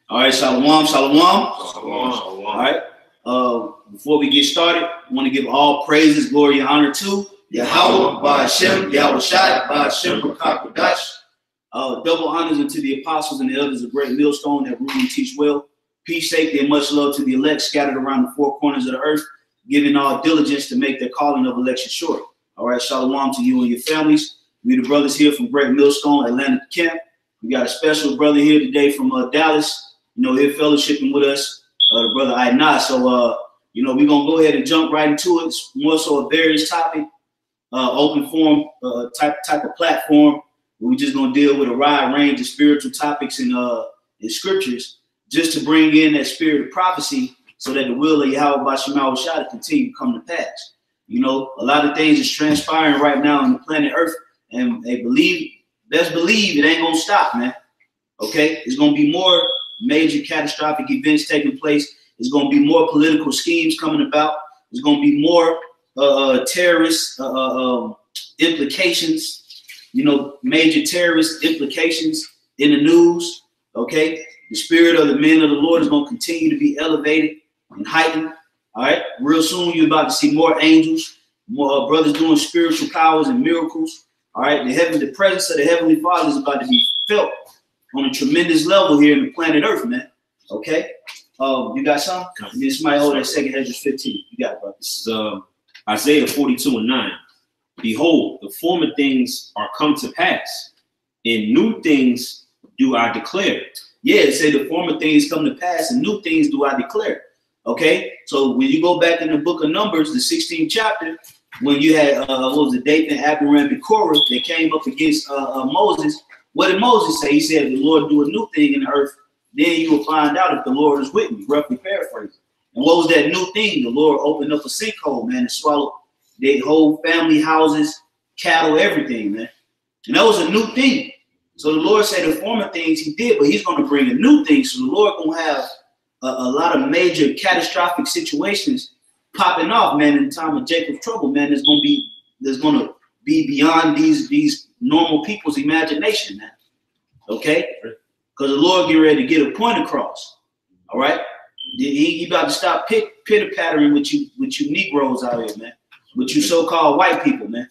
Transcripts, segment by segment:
All right, shalom, shalom. Shalom, shalom. All right. Before we get started, I want to give all praises, glory, and honor to Yahweh, Ba'ashem, Yahweh Shai, Ba'ashem, Rakakadash. Double honors unto the apostles and the elders of Great Millstone that rule and teach well. Peace, safety, and much love to the elect scattered around the four corners of the earth, giving all diligence to make their calling of election short. All right, shalom to you and your families. We the brothers here from Great Millstone, Atlanta Camp. We got a special brother here today from Dallas, here fellowshipping with us, the brother Aina. So, we're going to go ahead and jump right into it. It's more so a various topic, open forum type of platform. We're just going to deal with a wide range of spiritual topics in scriptures, just to bring in that spirit of prophecy so that the will of Yahweh Ba'ashem shall continue to come to pass. A lot of things is transpiring right now on the planet Earth, and best believe it ain't going to stop, man. Okay? There's going to be more major catastrophic events taking place. There's going to be more political schemes coming about. There's going to be more terrorist implications, major terrorist implications in the news. Okay? The spirit of the men of the Lord is going to continue to be elevated and heightened. All right? Real soon, you're about to see more angels, more brothers doing spiritual powers and miracles. All right? The presence of the Heavenly Father is about to be felt on a tremendous level here in the planet Earth, man. Okay? You got something? This might hold that second Ezra 15. You got it, bro. This is Isaiah 42:9. Behold, the former things are come to pass, and new things do I declare. Yeah, it said the former things come to pass, and new things do I declare. Okay? So when you go back in the book of Numbers, the 16th chapter, when you had, Dathan, Abiram, and Korah, they came up against Moses. What did Moses say? He said, the Lord do a new thing in the earth, then you will find out if the Lord is with me, roughly paraphrasing. And what was that new thing? The Lord opened up a sinkhole, man, and swallowed their whole family, houses, cattle, everything, man. And that was a new thing. So the Lord said the former things he did, but he's going to bring a new thing. So the Lord going to have a lot of major catastrophic situations popping off, man, in the time of Jacob's trouble, man. There's going to be beyond these normal people's imagination, man. Okay? Because the Lord get ready to get a point across. All right? He about to stop pitter-pattering with you Negroes out here, man. With you so-called white people, man.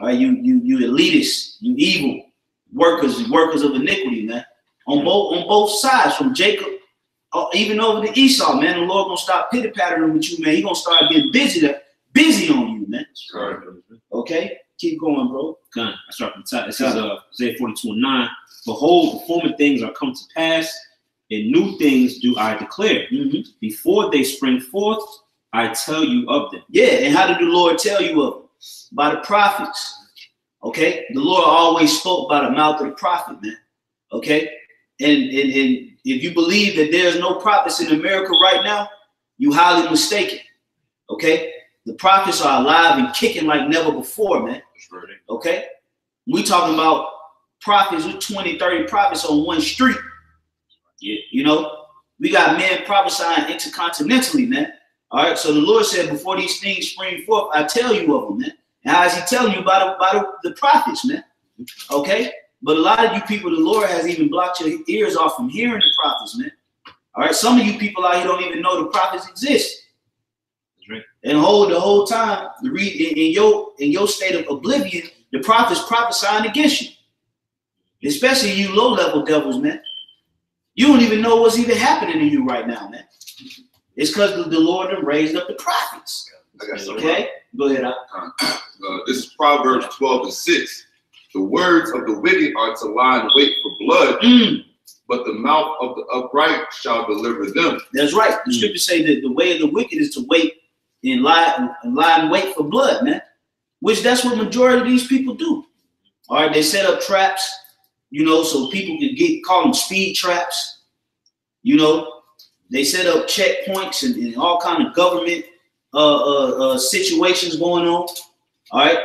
All right, you elitists, you evil workers of iniquity, man. On both sides, from Jacob, even over to Esau, man. The Lord gonna stop pitter-pattering with you, man. He gonna start getting busy on you, man. Okay? Keep going, bro. I start from the top. It says Isaiah 42:9. Behold, the former things are come to pass, and new things do I declare. Before they spring forth, I tell you of them. Yeah, and how did the Lord tell you of them? By the prophets. Okay? The Lord always spoke by the mouth of the prophet, man. Okay? And if you believe that there's no prophets in America right now, you highly mistaken. Okay? The prophets are alive and kicking like never before, man. Okay? We talking about prophets with 20, 30 prophets on one street. Yeah. We got men prophesying intercontinentally, man. All right. So the Lord said, before these things spring forth, I tell you of them, man. And how is he telling you about the prophets, man? Okay. But a lot of you people, the Lord has even blocked your ears off from hearing the prophets, man. All right. Some of you people out here don't even know the prophets exist. Right. And the whole time, in your state of oblivion, the prophets prophesying against you. Especially you low-level devils, man. You don't even know what's even happening to you right now, man. It's because the Lord has raised up the prophets. Okay? Go ahead. This is Proverbs 12:6. The words of the wicked are to lie in wait for blood, but the mouth of the upright shall deliver them. That's right. The scriptures say that the way of the wicked is to wait and lie and wait for blood, man. Which that's what majority of these people do. All right, they set up traps, so people can call them speed traps. They set up checkpoints and all kind of government situations going on. All right,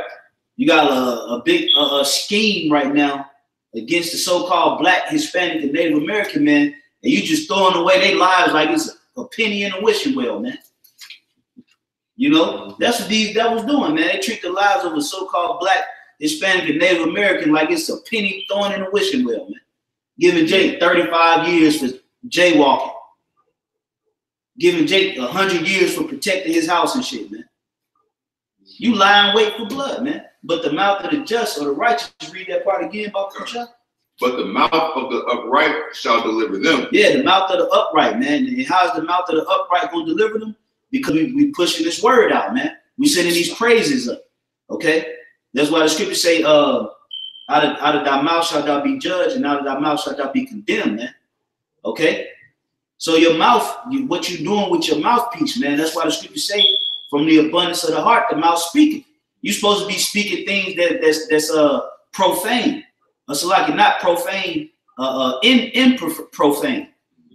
you got a big scheme right now against the so-called Black, Hispanic, and Native American man, and you just throwing away their lives like it's a penny in a wishing well, man. That's what these devils doing, man. They treat the lives of a so-called Black, Hispanic, and Native American like it's a penny thrown in a wishing well, man. Giving Jake 35 years jaywalking, giving Jake 100 years for protecting his house and shit, man. You lie and wait for blood, man. But the mouth of the just or the righteous, read that part again about Kusha. But the mouth of the upright shall deliver them. Yeah, the mouth of the upright, man. And how's the mouth of the upright going to deliver them? Because we pushing this word out, man. We sending these praises up, okay? That's why the scriptures say, out of thy mouth shalt thou be judged, and out of thy mouth shalt thou be condemned, man. Okay? So your mouth, what you doing with your mouthpiece, man, that's why the scriptures say, from the abundance of the heart, the mouth speaketh. You're supposed to be speaking things that's profane. So like not profane, in profane.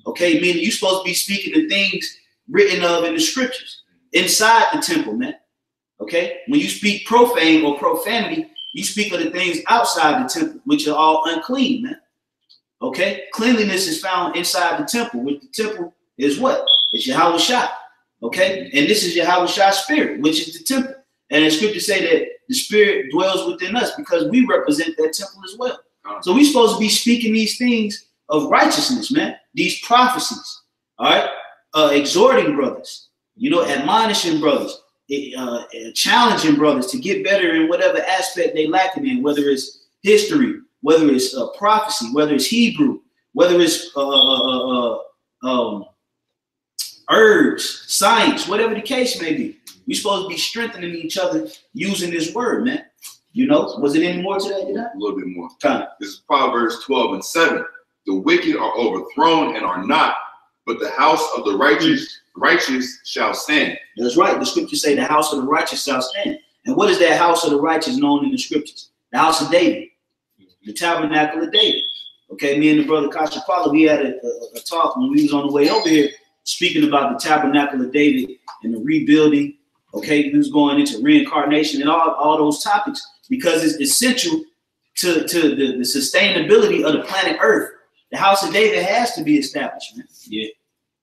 Okay, meaning you're supposed to be speaking the things written of in the scriptures inside the temple, man. Okay, when you speak profane or profanity, you speak of the things outside the temple, which are all unclean, man. Okay, cleanliness is found inside the temple, which the temple is what? It's Yahweh Shai. Okay, and this is Yahweh Shai's spirit, which is the temple. And the scriptures say that the spirit dwells within us because we represent that temple as well. So we're supposed to be speaking these things of righteousness, man. These prophecies, all right? Exhorting brothers, you know, admonishing brothers, challenging brothers to get better in whatever aspect they lacking in, whether it's history, whether it's prophecy, whether it's Hebrew, whether it's herbs, science, whatever the case may be. We're supposed to be strengthening each other using this word, man. You know, was it any more to that? You know? A little bit more. Time. This is Proverbs 12:7. The wicked are overthrown and are not, but the house of the righteous shall stand. That's right. The scriptures say the house of the righteous shall stand. And what is that house of the righteous known in the scriptures? The house of David, the tabernacle of David. Okay, me and the brother Kasha Paula, we had a talk when we was on the way over here, speaking about the tabernacle of David and the rebuilding. Okay, we was going into reincarnation and all those topics because it's essential to the sustainability of the planet Earth. The house of David has to be established, man. Yeah.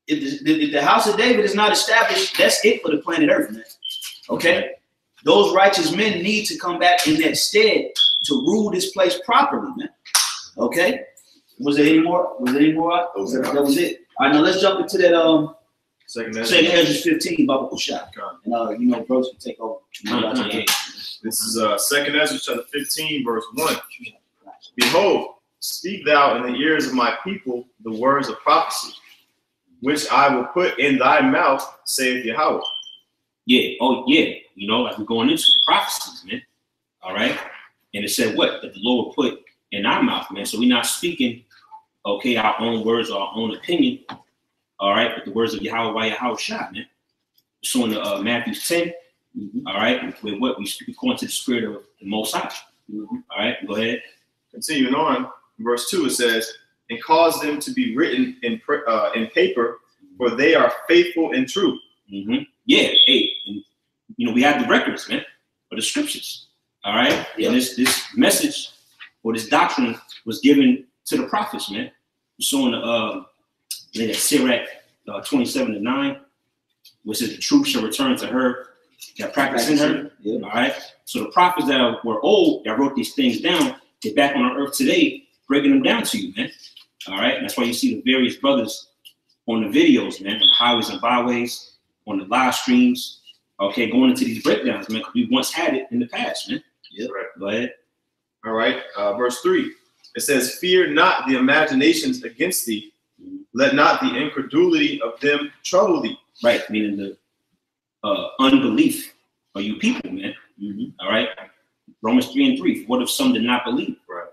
If the house of David is not established, that's it for the planet Earth, man. Okay? Those righteous men need to come back in that stead to rule this place properly, man. Okay? Was there any more? Was there any more? That was it. All right, now let's jump into that Second Ezra 15, Baba Kushai. And you know, bros can take over. This is Second Ezra chapter 15, verse 1. Behold, speak thou in the ears of my people the words of prophecy, which I will put in thy mouth, saith Yahweh. Yeah, oh yeah. You know, like we're going into the prophecies, man. All right. And it said what? That the Lord will put in our mouth, man. So we're not speaking, okay, our own words or our own opinion. All right, but the words of Yahweh Shai, man. So in Matthew 10, all right, with what we speak according to the spirit of the Most High. All right, go ahead. Continuing on, verse 2, it says, and cause them to be written in paper, for they are faithful and true. Yeah, hey, and, you know, we have the records, man, for the scriptures. All right, and this message or this doctrine was given to the prophets, man. So in that Sirach 27:9, which says the truth shall return to her that practice in her. Yeah. All right. So the prophets that were old that wrote these things down, they're back on earth today, breaking them down to you, man. All right. And that's why you see the various brothers on the videos, man, on the highways and byways, on the live streams. Okay, going into these breakdowns, man, because we once had it in the past, man. Yeah. Right. Go ahead. All right. Verse 3. It says, fear not the imaginations against thee. Let not the incredulity of them trouble thee. Right, meaning the unbelief of you people, man. All right. Romans 3:3. What if some did not believe? Right.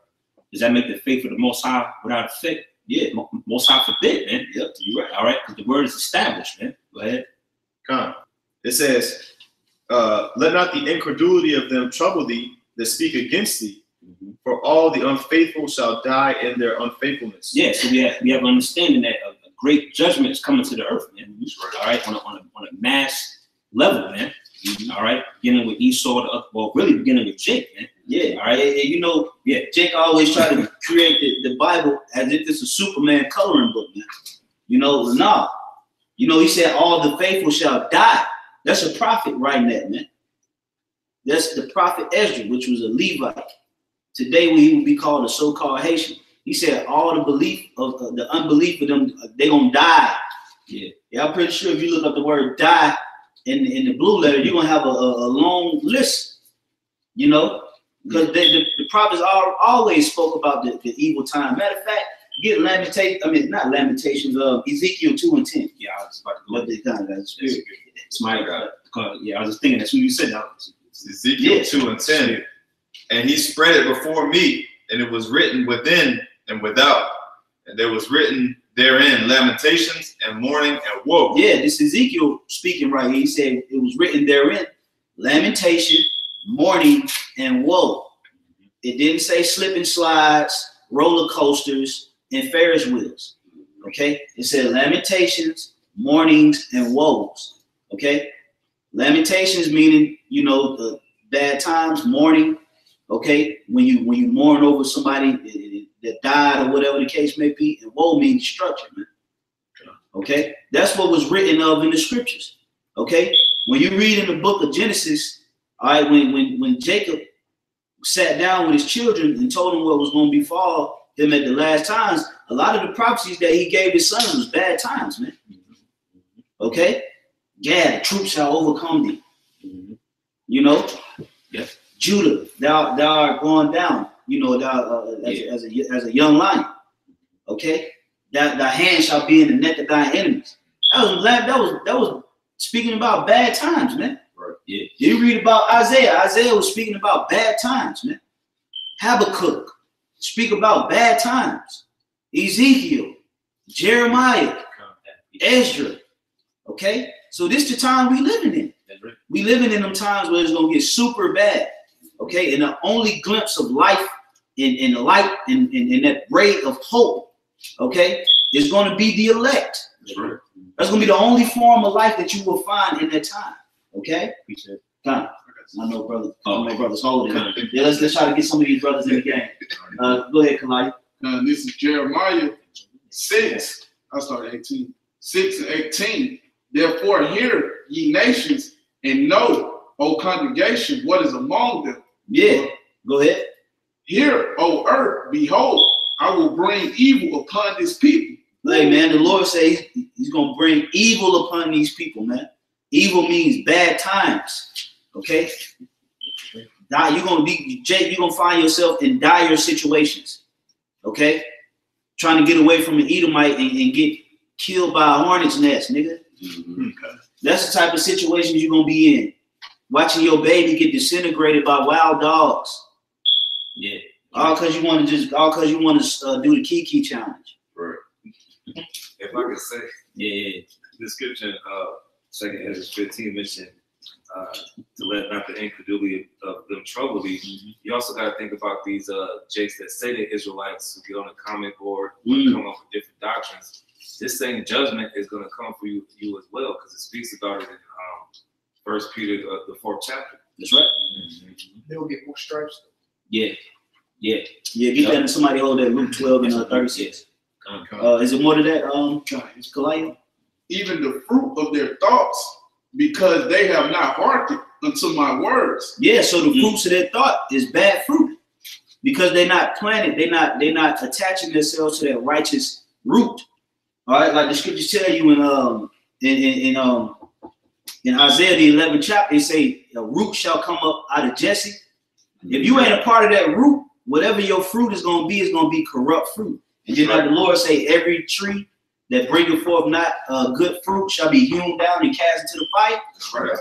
Does that make the faith of the Most High without effect? Yeah, Most High forbid, man. Yep, you're right. All right, because the word is established, man. Go ahead. Come. It says, let not the incredulity of them trouble thee that speak against thee. For all the unfaithful shall die in their unfaithfulness. Yeah, so we have understanding that a great judgment is coming to the earth, man. All right, on a mass level, man. All right, beginning with Esau, well, really beginning with Jake, man. Yeah, all right. And you know, yeah, Jake always try to create the Bible as if it's a Superman coloring book, man. You know, nah. You know, he said all the faithful shall die. That's a prophet writing that, man. That's the prophet Ezra, which was a Levite. Today, he would be called a so-called Haitian. He said all the belief of the unbelief of them, they gonna die. Yeah, I'm pretty sure if you look up the word die in the blue letter, you're gonna have a long list. You know, because the prophets always spoke about the evil time. Matter of fact, get Lamentations. I mean, not Lamentations. Ezekiel 2:10. Yeah, I was about to go. What they kind of spirit. It's my yeah, I was just thinking that's what you said. Ezekiel 2:10, and he spread it before me, and it was written within and without, and there was written therein lamentations and mourning and woe. Yeah, this Ezekiel speaking right here. He said it was written therein, lamentation, mourning, and woe. It didn't say slip and slides, roller coasters, and Ferris wheels. Okay, it said lamentations, mournings, and woes. Okay, lamentations meaning, you know, the bad times. Mourning, okay, when you mourn over somebody that died or whatever the case may be. And woe means destruction, man. Okay, that's what was written of in the scriptures. Okay, when you read in the book of Genesis, all right, when Jacob sat down with his children and told them what was going to befall him at the last times, a lot of the prophecies that he gave his son was bad times, man. Okay, Gad, troops shall overcome thee. You know, Judah, thou art going down. You know, thou as a young lion. Okay, thy hand shall be in the neck of thy enemies. That was speaking about bad times, man. Right. Yeah. You read about Isaiah. Isaiah was speaking about bad times, man. Habakkuk speak about bad times. Ezekiel, Jeremiah, Ezra. Okay, so this is the time we living in. Right. We living in them times where it's gonna get super bad. Okay, and the only glimpse of life in the light in that ray of hope, okay, is going to be the elect. That's right. That's going to be the only form of life that you will find in that time. Okay, appreciate it. Come, I know, brother. I know, brothers. Hold it. Yeah, let's try to get some of these brothers in the game. Go ahead, Kalai. This is Jeremiah 6. I started 18. 6 and 18. Therefore, hear ye nations, and know, O congregation, what is among them. Yeah, go ahead. Hear, O earth, behold, I will bring evil upon this people. Hey, man, the Lord says he's going to bring evil upon these people, man. Evil means bad times, okay? You're going to find yourself in dire situations, okay? Trying to get away from an Edomite and get killed by a hornet's nest, nigga. That's the type of situations you're going to be in. Watching your baby get disintegrated by wild dogs. Yeah. All because you want to do the Kiki challenge. Right. If I could say, yeah. The scripture, 2 Ezra 15 mentioned to let not the incredulity of them trouble thee. You also got to think about these jakes that say they're Israelites who get on a comment board and come up with different doctrines. This same judgment is going to come for you as well, because it speaks about it in 1 Peter, the 4th chapter. That's right. They'll get more stripes. Yeah. Get that and somebody hold that Luke 12 and 36. Is it more to that, Kalaya? Even the fruit of their thoughts, because they have not hearkened unto my words. Yeah, so the fruits of their thought is bad fruit. Because they're not planted, they're not attaching themselves to that righteous root. All right, like the scriptures tell you in Isaiah the 11th chapter, they say a root shall come up out of Jesse. If you ain't a part of that root, whatever your fruit is going to be corrupt fruit. And then like the Lord say, every tree that bringeth forth not good fruit shall be hewn down and cast into the fire. That's right.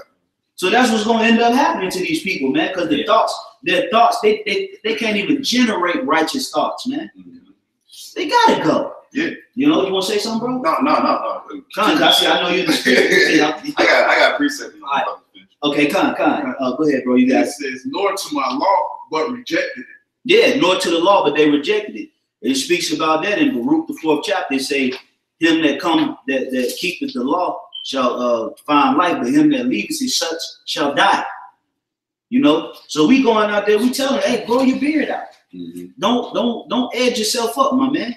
So that's what's going to end up happening to these people, man, because their thoughts, they can't even generate righteous thoughts, man. They got to go. Yeah. You know, you want to say something, bro? No. Con, I know you're in the spirit. I got precept. Right. Okay, Con. Go ahead, bro. You got it. says, nor to my law, but rejected it. Yeah, nor to the law, but they rejected it. It speaks about that in Baruch the 4th chapter. They say, him that keepeth the law shall find life, but him that leaveth it such shall die. You know? So we going out there, we telling, hey, grow your beard out. Don't edge yourself up, my man.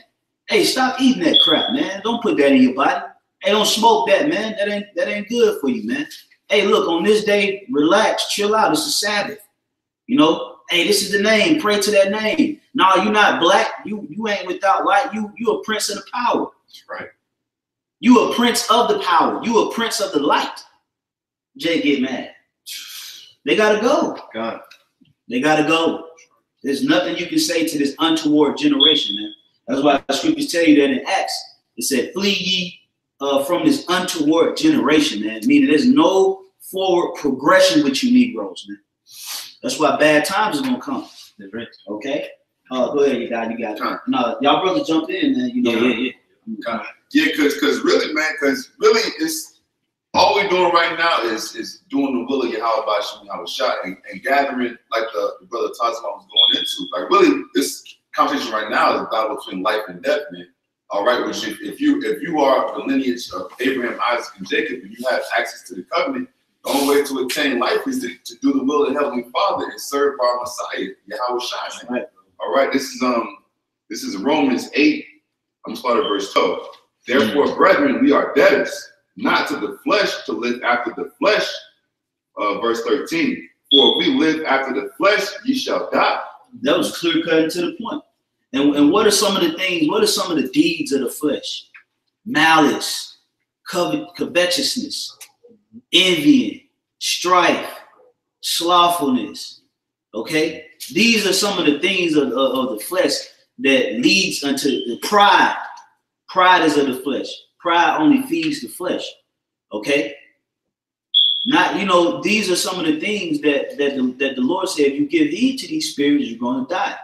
Hey, stop eating that crap, man. Don't put that in your body. Hey, don't smoke that, man. That ain't good for you, man. Hey, look, on this day, relax, chill out. It's a Sabbath. You know, hey, this is the name. Pray to that name. No, you're not black. You ain't without light. You a prince of the power. That's right. You a prince of the power. You a prince of the light. Jay get mad. They gotta go. God. They gotta go. There's nothing you can say to this untoward generation, man. That's why the scriptures tell you that in Acts. It said, flee ye from this untoward generation, man. Meaning there's no forward progression with you Negroes, man. That's why bad times is gonna come. Okay? Go ahead, you got it. No, y'all brothers jump in, man. You know, Yeah, because really, man, it's all we're doing right now is doing the will of Yahweh by Shemini Shot and gathering, like the brother Tazman was going into. Like, really, this conversation right now is a battle between life and death, man. All right, which if you are the lineage of Abraham, Isaac, and Jacob, and you have access to the covenant, the only way to attain life is to do the will of the Heavenly Father and serve our Messiah, Yahweh Shai. Right. All right, this is Romans 8. I'm starting at verse 12. Therefore, brethren, we are debtors, not to the flesh, to live after the flesh. Verse 13. For if we live after the flesh, ye shall die. That was clear cut to the point. And what are some of the things? What are some of the deeds of the flesh? Malice, covetousness, envying, strife, slothfulness. Okay, these are some of the things of the flesh that leads unto the pride. Pride is of the flesh. Pride only feeds the flesh. Okay. Not, you know, these are some of the things that the Lord said, if you give heed to these spirits, you're going to die.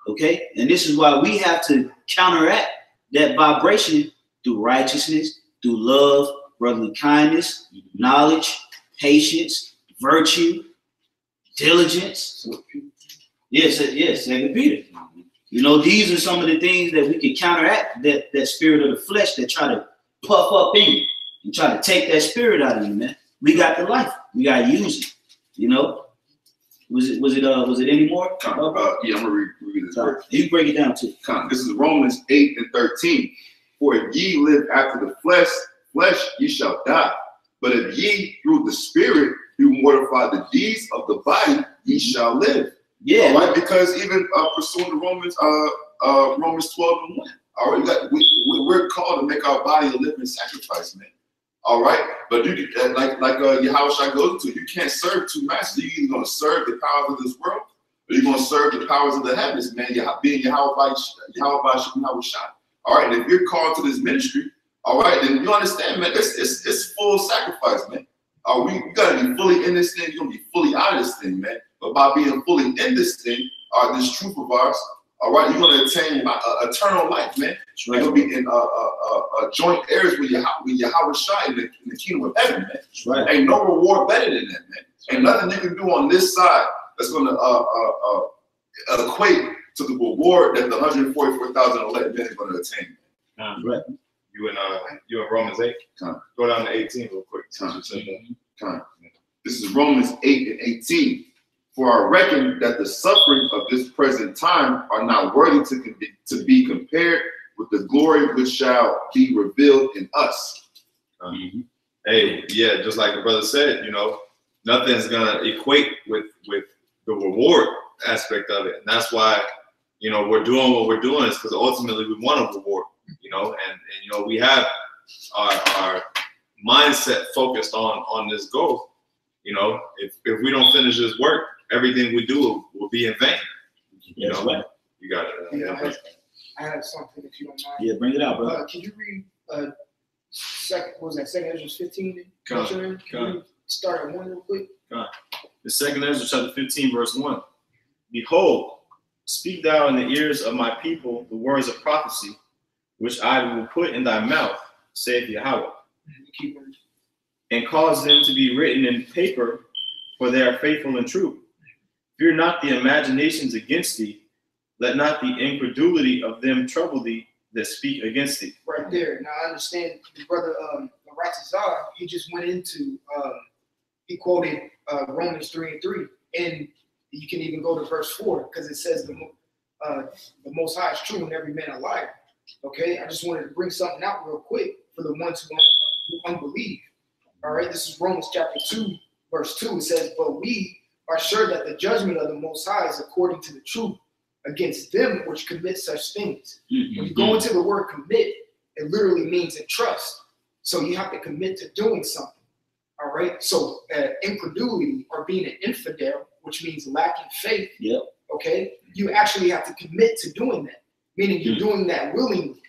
Okay. And this is why we have to counteract that vibration through righteousness, through love, brotherly kindness, knowledge, patience, virtue, diligence. Yes, 2 Peter. You know, these are some of the things that we can counteract that spirit of the flesh that try to puff up in you and try to take that spirit out of you, man. We got the life. We got to use it. You know? Was it any more? Yeah, I'm gonna read this verse. You break it down too. This is Romans 8 and 13. For if ye live after the flesh ye shall die. But if ye through the spirit do mortify the deeds of the body, ye shall live. Yeah. All right, because even pursuing the Romans 12 and 1. All right, we're called to make our body a living sacrifice, man. All right, but you like Yahweh Shai goes to, you can't serve two masters. You're either going to serve the powers of this world, or you're going to serve the powers of the heavens, man. Being Yahweh by Shai. All right, and if you're called to this ministry, all right, then you understand, man. It's full sacrifice, man. We gotta be fully in this thing. You're gonna be fully out of this thing, man. But by being fully in this thing, this truth of ours, all right, you're gonna attain eternal life, man. You're gonna be in joint heirs with Yahweh Shai in the kingdom of heaven, man. Right. Ain't no reward better than that, man. Ain't nothing you can do on this side that's gonna equate to the reward that the 144,000 elect men are gonna attain. Right. You in Romans 8? Go down to 18 real quick. This is Romans 8 and 18. For I reckon that the sufferings of this present time are not worthy to be compared with the glory which shall be revealed in us. Hey, yeah, just like the brother said, you know, nothing's gonna equate with the reward aspect of it, and that's why, you know, we're doing what we're doing is because ultimately we want a reward, you know, and you know, we have our mindset focused on this goal. You know, if we don't finish this work, everything we do will be in vain. You know, right. You got it. I have something, if you don't mind. Yeah, bring it out, bro. Can you read second Ezra 15? Can you start at 1 real quick? The 2 Ezra chapter 15, verse 1. Behold, speak thou in the ears of my people the words of prophecy, which I will put in thy mouth, saith Yahweh, and cause them to be written in paper, for they are faithful and true. Fear not the imaginations against thee, let not the incredulity of them trouble thee that speak against thee. Right there. Now I understand the brother Ratazar, he just went into he quoted Romans 3 and 3, and you can even go to verse 4 because it says the Most High is true and every man a liar. Okay, I just wanted to bring something out real quick for the ones who unbelieve. All right, this is Romans chapter 2, verse 2. It says, "But we are sure that the judgment of the Most High is according to the truth against them which commit such things. When you go into the word commit, it literally means entrust. So you have to commit to doing something. All right. So incredulity or being an infidel, which means lacking faith. Yep. Okay. You actually have to commit to doing that, meaning you're doing that willingly.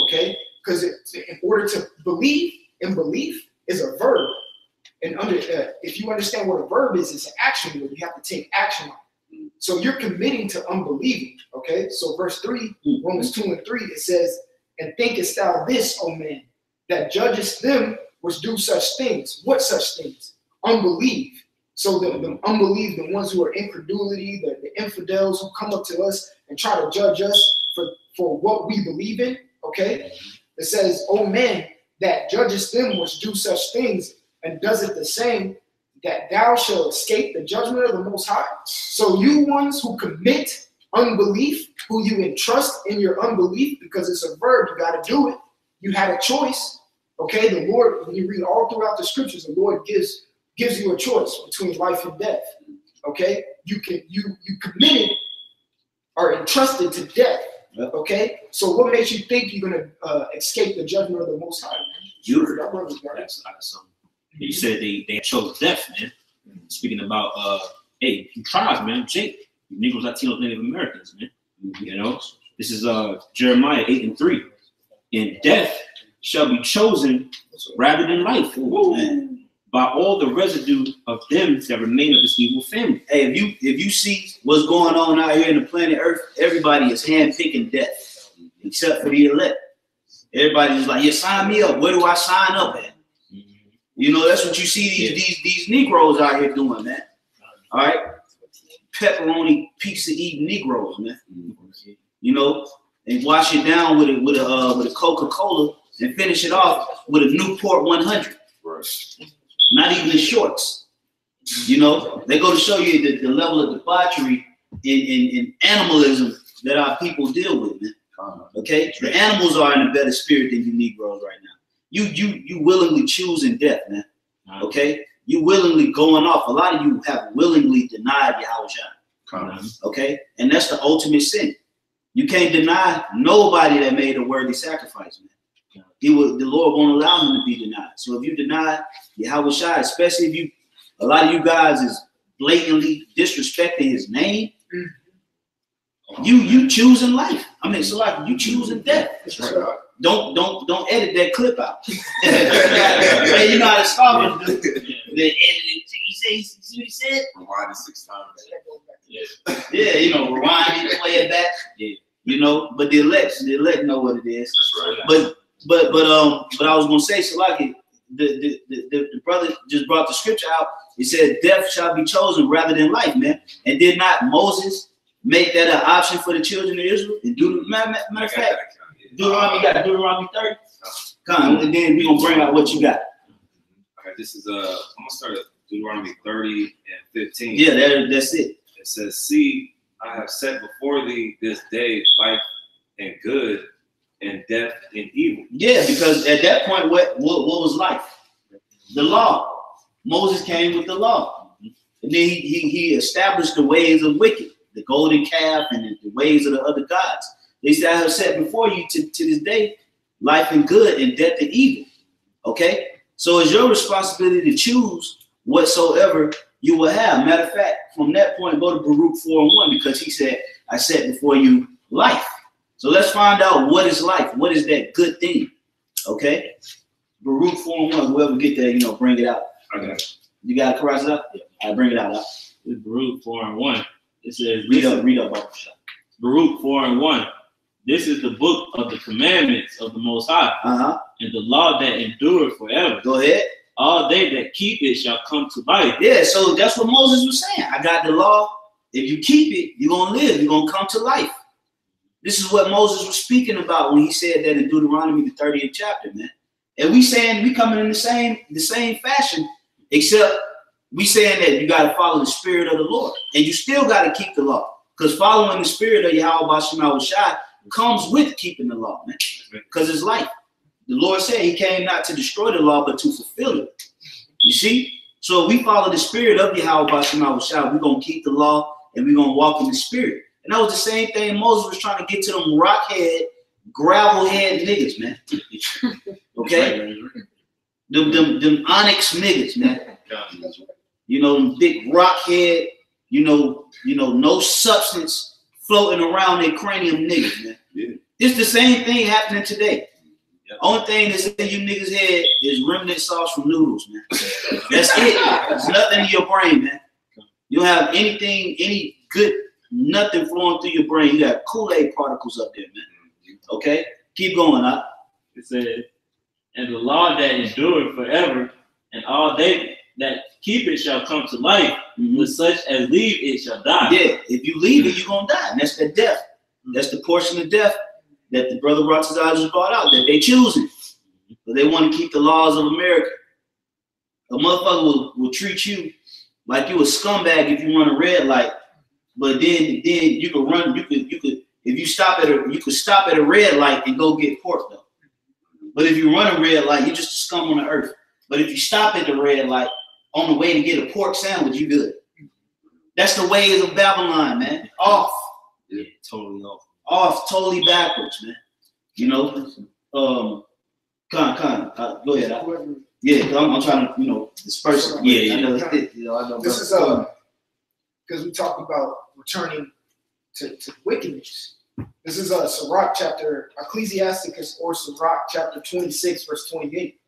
Okay. Because in order to believe, and belief is a verb. And if you understand what a verb is, it's an action word. You have to take action on it. So you're committing to unbelieving. Okay. So verse 3, Romans 2 and 3, it says, and thinkest thou this, O man, that judgest them which do such things. What such things? Unbelief. So the unbelief, the ones who are incredulity, the infidels who come up to us and try to judge us for what we believe in. Okay. It says, O man, that judgest them which do such things, and does it the same, that thou shalt escape the judgment of the Most High. So you ones who commit unbelief, who you entrust in your unbelief, because it's a verb, you got to do it. You had a choice. Okay, the Lord, when you read all throughout the scriptures, the Lord gives you a choice between life and death. Okay, you committed or entrusted to death. Okay, so what makes you think you're gonna escape the judgment of the Most High? You said they chose death, man. Speaking about hey, tribes, man, Jake, Negroes, Latinos, Native Americans, man. You know, this is Jeremiah 8 and 3. And death shall be chosen rather than life, by all the residue of them that remain of this evil family. Hey, if you see what's going on out here in the planet Earth, everybody is handpicking death, except for the elect. Everybody's like, yeah, sign me up. Where do I sign up at? You know, that's what you see these Negroes out here doing, man. All right, pepperoni pizza eating Negroes, man. You know, and wash it down with a Coca-Cola and finish it off with a Newport 100. Not even the shorts. You know, they go to show you the level of debauchery in animalism that our people deal with, man. Okay, the animals are in a better spirit than you Negroes right now. You willingly choosing death, man. Okay, you willingly going off. A lot of you have willingly denied Yahweh. Okay, and that's the ultimate sin. You can't deny nobody that made a worthy sacrifice, man. The Lord won't allow him to be denied. So if you deny Yahweh Shai, especially if a lot of you guys is blatantly disrespecting his name, you choosing life. I mean, so like you choosing death. Don't edit that clip out. Hey, you know how to stop it. He said? Rewind it 6 times. Yeah, you know, rewind it, play it back. Yeah. You know, but the elect know what it is. That's right. But I was gonna say, so like the brother just brought the scripture out. It said, "Death shall be chosen rather than life," man. And did not Moses make that an option for the children of Israel? And matter of fact, Deuteronomy 30. Come on, and then we gonna bring out what you got. Okay, this is I'm gonna start at Deuteronomy 30 and 15. Yeah, that's it. It says, "See, I have set before thee this day life and good, and death and evil." Yeah, because at that point, what was life? The law. Moses came with the law, and then he established the ways of wicked, the golden calf, and the ways of the other gods. They said, "I have set before you to this day life and good, and death and evil." Okay, so it's your responsibility to choose whatsoever you will have. Matter of fact, from that point, go to Baruch 4 and 1, because he said, "I set before you life." So let's find out what is life. What is that good thing? Okay, Baruch 4 and 1. Whoever get there, you know, bring it out. Okay. You got it, correct up? Yeah. I bring it out. This is Baruch 4 and 1. It says, read up. Baruch 4 and 1. This is the book of the commandments of the Most High, and the law that endureth forever. Go ahead. All they that keep it shall come to life. Yeah, so that's what Moses was saying. I got the law. If you keep it, you're gonna live. You're gonna come to life. This is what Moses was speaking about when he said that in Deuteronomy the 30th chapter, man. And we coming in the same fashion, except we saying that you got to follow the spirit of the Lord, and you still got to keep the law, because following the spirit of Yahweh Shai comes with keeping the law, man. Because it's life. The Lord said he came not to destroy the law, but to fulfill it. You see? So if we follow the spirit of Yahweh Bashim, we're gonna keep the law and we're gonna walk in the spirit. And that was the same thing Moses was trying to get to them rockhead, gravelhead niggas, man. Okay? Them onyx niggas, man. You know, them big rockhead, you know, no substance floating around their cranium niggas, man. Yeah. It's the same thing happening today. Only thing that's in you niggas' head is remnant sauce from noodles, man. That's it. There's nothing in your brain, man. You don't have anything, any good, nothing flowing through your brain. You got Kool-Aid particles up there, man. Okay? Keep going, huh? It said, and the law that endureth forever, and all they that keep it shall come to life, but such as leave it shall die. Yeah, if you leave it, you're going to die. And that's the death. That's the portion of death that the brother Ratazah just brought out, that they choosing. But they want to keep the laws of America. A motherfucker will treat you like you a scumbag if you run a red light. But then you could run, you could if you stop at you could stop at a red light and go get pork though. But if you run a red light, you're just a scum on the earth. But if you stop at the red light on the way to get a pork sandwich, you good. That's the ways of Babylon, man. Off. Yeah, totally off. Off, totally backwards, man. You know, go ahead. Yeah, I'm trying to, disperse it. Yeah, I know, I know. This is because we talked about returning to wickedness. This is Sirach chapter, Ecclesiasticus or Sirach chapter 26, verse 28.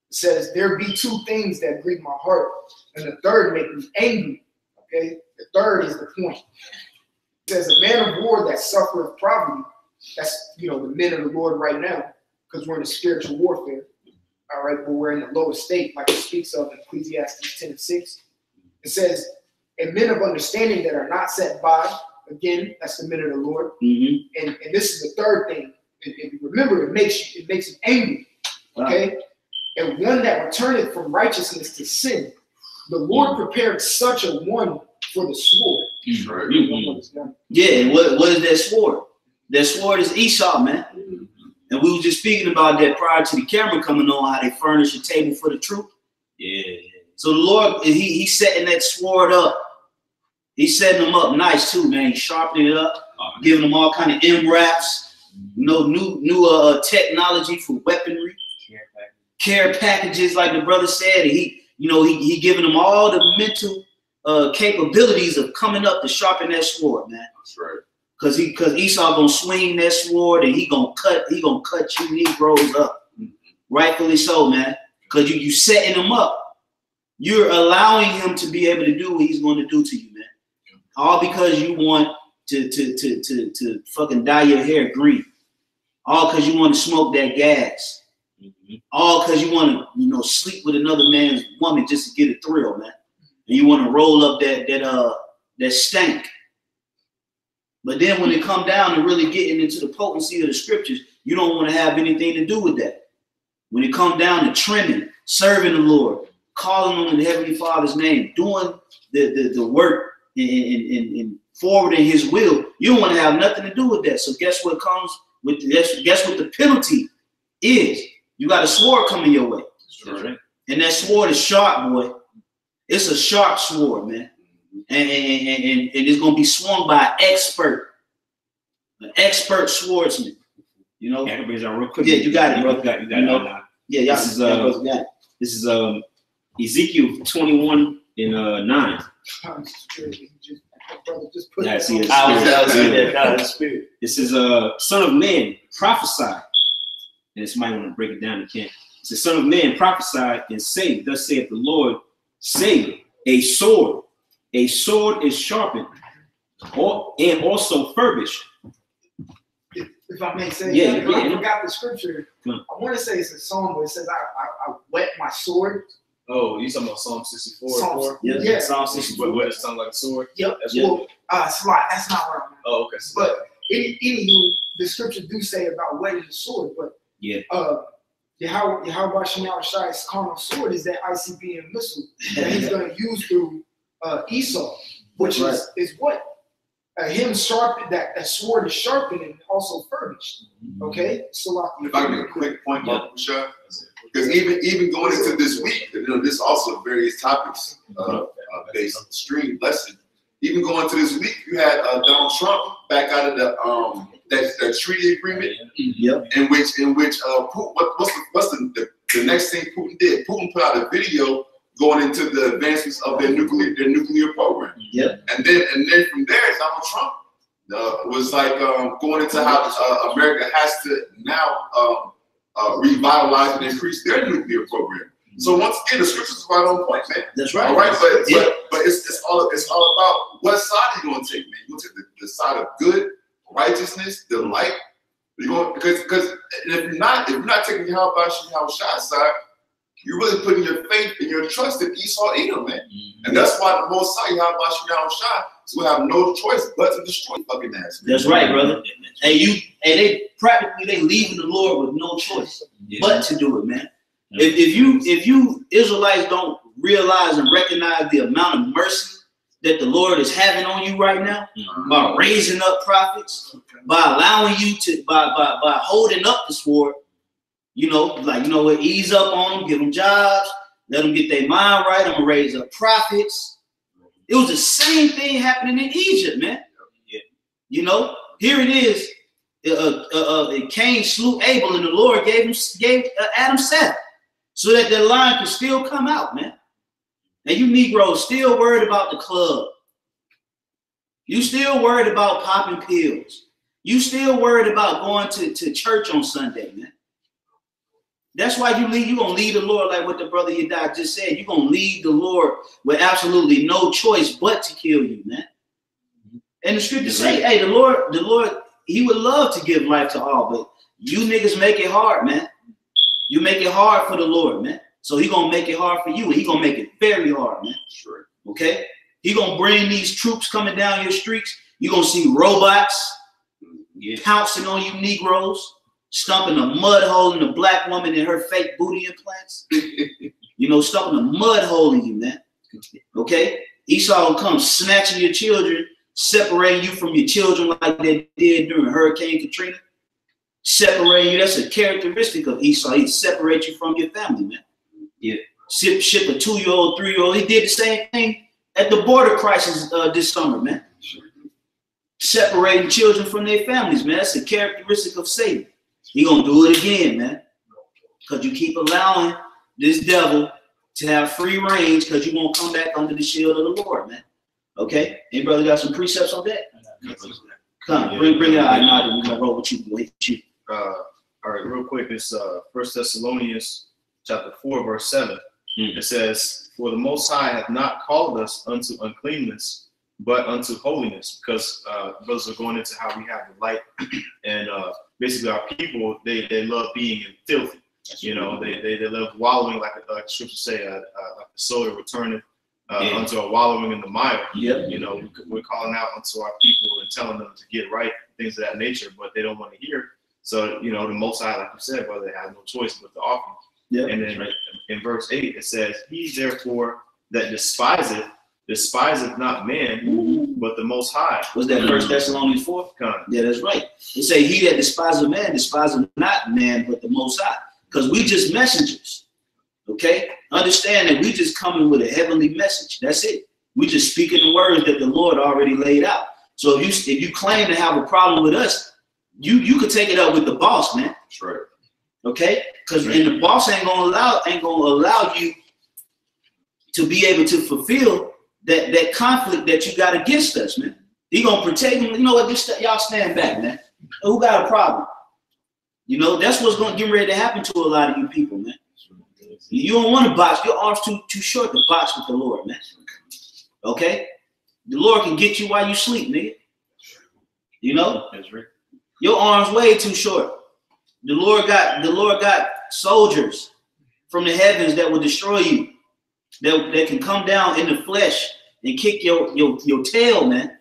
It says, "There be two things that grieve my heart, and the third make me angry." Okay, the third is the point. It says, "A man of war that suffereth poverty." That's the men of the Lord right now, because we're in a spiritual warfare. All right, but we're in the lowest state, like it speaks of in Ecclesiastes 10:6. It says, "And men of understanding that are not set by." Again, that's the men of the Lord. And this is the third thing. If you remember, it makes you angry. Okay? Wow. And one that returneth from righteousness to sin. The Lord prepared such a one for the sword. Yeah, and what is that sword? That sword is Esau, man. And we were just speaking about that prior to the camera coming on, how they furnish a table for the truth. Yeah. So the Lord, he's setting that sword up. He's setting them up nice too, man. He's sharpening it up, giving them all kind of M-wraps, new technology for weaponry, care packages, like the brother said. And he giving them all the mental capabilities of coming up to sharpen that sword, man. That's right. Cause Esau gonna swing that sword and he gonna cut you Negroes up. Rightfully so, man. Cause you setting him up. You're allowing him to be able to do what he's going to do to you, man. All because you want to fucking dye your hair green. All because you want to smoke that gas. All because you want to, sleep with another man's woman just to get a thrill, man. And you want to roll up that stank. But then when it come down to really getting into the potency of the scriptures, you don't want to have anything to do with that. When it come down to trimming, serving the Lord, calling on the Heavenly Father's name, doing the work and forwarding his will, you don't want to have nothing to do with that. So guess what comes with guess what the penalty is? You got a sword coming your way. Right. And that sword is sharp, boy. It's a sharp sword, man. And it's gonna be swung by an expert swordsman. Yeah, I can bring it down real quick. Yeah, you got it, bro. You got it now. Yeah, this is Ezekiel 21:9. Yeah, see it. Spirit. This is son of man, prophesy. And somebody want to break it down, you can't. It says, son of man, prophesy and say, thus saith the Lord, say, a sword is sharpened, and also furbished. If I may say, yeah. I forgot the scripture. I want to say it's a song where it says, I wet my sword. Oh, you talking about Psalm 64? Yeah. Psalm 64, where it sounds like a sword? Yep. That's it's a lot. That's not where I'm at. Oh, okay. But anywho, the scripture do say about wetting the sword, but Yahweh Shai's carnal sword is that ICBM missile that he's going to use through Esau, which is what? Him sharpened, that sword is sharpened and also furbished. Okay? So if I can make a quick point, Mark Bouchard, Because even going into this week, this also various topics based on the stream lesson. Even going into this week, you had Donald Trump back out of the that treaty agreement. Yep. In which Putin, what's the next thing Putin did? Putin put out a video going into the advancements of their nuclear program. Yep. And then from there, Donald Trump was like going into how America has to now revitalize and increase their nuclear program. So once again, the scriptures is right on point, man. That's right. All right, but it's all about what side you gonna take, man. You gonna take the side of good, righteousness, the light. You going because if you're not taking Yahushua side, you're really putting your faith and your trust in Esau Edom, man. And that's why the Most High Yahushua is gonna have no choice but to destroy fucking ass. Man. That's right, brother. And they practically leaving the Lord with no choice but to do it, man. If you Israelites don't realize and recognize the amount of mercy that the Lord is having on you right now, by raising up prophets, by allowing you to by holding up the sword, what, ease up on them, give them jobs, let them get their mind right. I'm gonna raise up prophets. It was the same thing happening in Egypt, man. Here it is. Cain slew Abel, and the Lord gave Adam Sabbath, so that the line could still come out, man. And you Negroes still worried about the club. You still worried about popping pills. You still worried about going to church on Sunday, man. That's why you're gonna leave the Lord, like what the brother Yadai just said. You're gonna leave the Lord with absolutely no choice but to kill you, man. And the scriptures say, hey, the Lord, he would love to give life to all, but you niggas make it hard, man. You make it hard for the Lord, man. So he gonna make it hard for you, and he gonna make it very hard, man. Sure. Okay? He gonna bring these troops coming down your streets. You gonna see robots pouncing on you Negroes, stumping a mud hole in the black woman in her fake booty implants. Stumping a mud hole in you, man. Okay? Esau will come snatching your children, separating you from your children like they did during Hurricane Katrina. Separating you, that's a characteristic of Esau. He'd separate you from your family, man. Yeah. Ship a 2-year-old, 3-year-old. He did the same thing at the border crisis this summer, man. Separating children from their families, man. That's a characteristic of Satan. He gonna do it again, man. Because you keep allowing this devil to have free range, because you won't come back under the shield of the Lord, man. Okay? Any brother got some precepts on that? Come, bring it out. We're gonna roll with you. All right, real quick. It's 1 Thessalonians chapter 4, verse 7. It says, "For the Most High hath not called us unto uncleanness, but unto holiness." Because brothers are going into how we have the light, and basically our people, they love being filthy. They love wallowing, like the scriptures say, like the soil returning unto a wallowing in the mire. We're calling out unto our people and telling them to get right, things of that nature, but they don't want to hear. So, the Most High, like you said, brother, they have no choice but to offer. And then in verse 8, it says, "He therefore that despiseth not man, but the Most High." Was that 1 Thessalonians 4? Yeah, that's right. It say, "He that despiseth man, despiseth not man, but the Most High." Because we just messengers. Okay? Understand that we just coming with a heavenly message. That's it. We just speaking the words that the Lord already laid out. So if you claim to have a problem with us, you could take it up with the boss, man. That's right. Okay? Because the boss ain't gonna allow you to be able to fulfill that conflict that you got against us, man. He gonna protect him. You know what? Just y'all stand back, man. Who got a problem? That's what's gonna get ready to happen to a lot of you people, man. You don't want to box. Your arms too short to box with the Lord, man. Okay? The Lord can get you while you sleep, nigga. That's right. Your arms way too short. The Lord got soldiers from the heavens that will destroy you. That can come down in the flesh and kick your tail, man.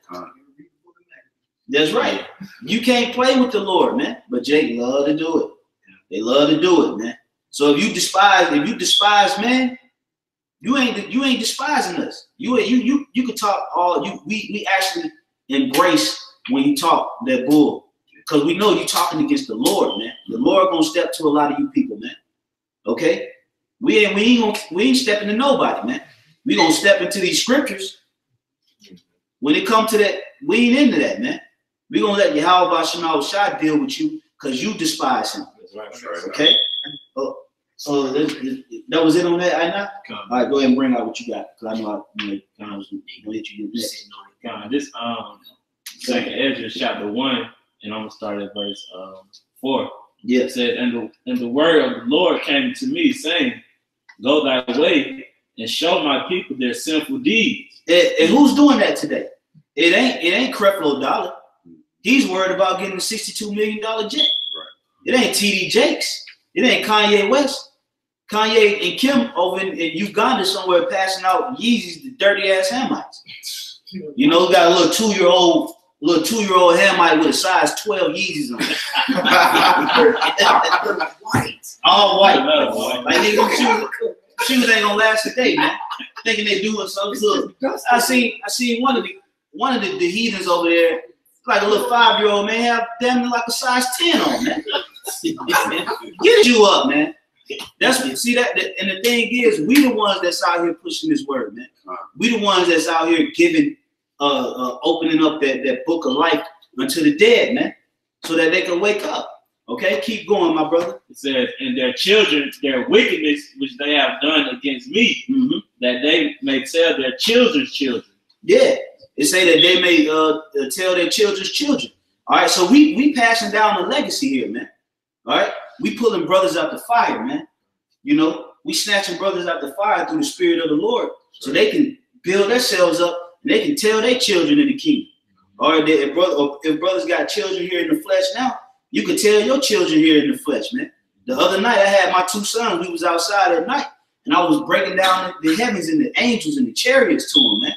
That's right. You can't play with the Lord, man. But Jake love to do it. They love to do it, man. So if you despise man, you ain't despising us. You can talk we actually embrace when you talk that bull. Because we know you're talking against the Lord, man. The Lord gonna step to a lot of you people, man. Okay, we ain't stepping to nobody, man. We gonna step into these scriptures. When it come to that, we ain't into that, man. We gonna let Yahweh Shema Shai deal with you because you despise him. That's right. Okay. So that was it on that. I know. All right, go ahead and bring out what you got, because I know I kind of was gonna let you do this. This Second Ezra chapter 1, and I'm gonna start at verse 4. Yeah. It said, and the word of the Lord came to me, saying, Go thy way and show my people their sinful deeds. And who's doing that today? It ain't Creflo Dollar. He's worried about getting a $62 million jet. Right. It ain't TD Jakes. It ain't Kanye West. Kanye and Kim over in Uganda somewhere passing out Yeezys, the dirty ass Hamites. You know, got a little two-year-old Hamite with a size 12 Yeezys on it. All white. Like nigga, shoes ain't gonna last a day, man. Thinking they doing something. Look, I seen one of the heathens over there, like a little 5-year-old man, have damn near like a size 10 on, man. Get you up, man. That's what, see that, and the thing is, we the ones that's out here pushing this word, man. We the ones that's out here giving, opening up that book of life unto the dead, man, so that they can wake up. Okay, keep going, my brother. It says, and their children, their wickedness which they have done against me, that they may tell their children's children. Yeah, it say that they may tell their children's children. All right, so we passing down a legacy here, man. All right, we pulling brothers out the fire, man. You know, we snatching brothers out the fire through the Spirit of the Lord, so they can build themselves up and they can tell their children in the kingdom. All right, if brothers got children here in the flesh now, you can tell your children here in the flesh, man. The other night I had my 2 sons. We was outside at night, and I was breaking down the heavens and the angels and the chariots to them, man.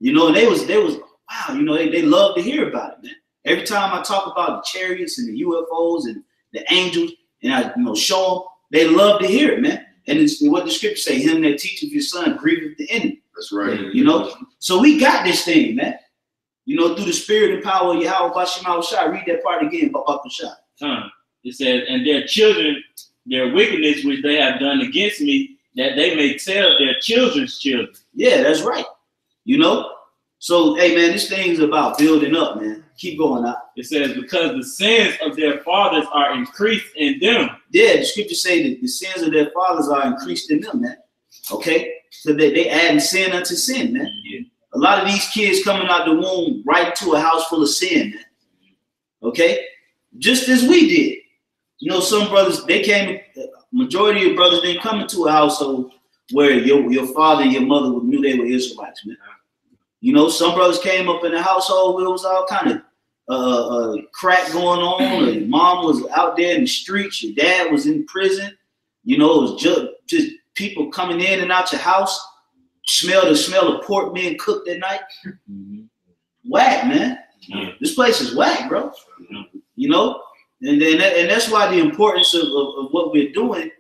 You know, and they was wow. You know, they love to hear about it, man. Every time I talk about the chariots and the UFOs and the angels, and I show them, they love to hear it, man. And it's what the scripture say: "Him that teacheth your son grieveth the enemy." That's right. You know, so we got this thing, man. You know, through the spirit and power of Yahweh Shema Shai. Read that part again, Baba Shai. It says, and their children, their wickedness which they have done against me, that they may tell their children's children. Yeah, that's right. You know, so hey, man, this thing's about building up, man. Keep going out. It says, because the sins of their fathers are increased in them. Yeah, the scriptures say that the sins of their fathers are increased in them, man. Okay, so that they adding sin unto sin, man. Yeah. A lot of these kids coming out the womb right into a house full of sin, man. Okay? Just as we did. You know, some brothers, majority of brothers didn't come into a household where your father and your mother knew they were Israelites, man. You know, some brothers came up in a household where it was all kind of crack going on. Or your mom was out there in the streets. Your dad was in prison. You know, it was just people coming in and out your house. Smell of pork being cooked at night. Whack, man. This place is whack, bro. You know, and that's why the importance of what we're doing,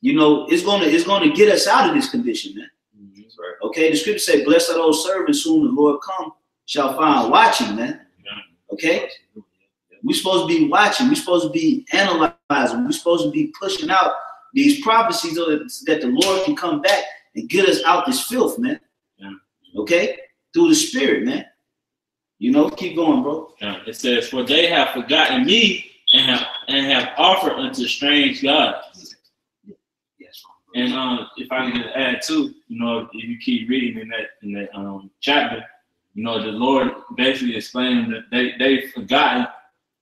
you know, is gonna get us out of this condition, man. Okay, the scripture say, "Blessed are those servants whom the Lord come shall find watching," man. Okay, we're supposed to be watching. We're supposed to be analyzing. We're supposed to be pushing out these prophecies so that the Lord can come back and get us out this filth, man. Okay? Through the Spirit, man. You know, keep going, bro. It says, for they have forgotten me and have offered unto strange gods. And if I can add too, you know, if you keep reading in that chapter, you know, the Lord basically explaining that they've forgotten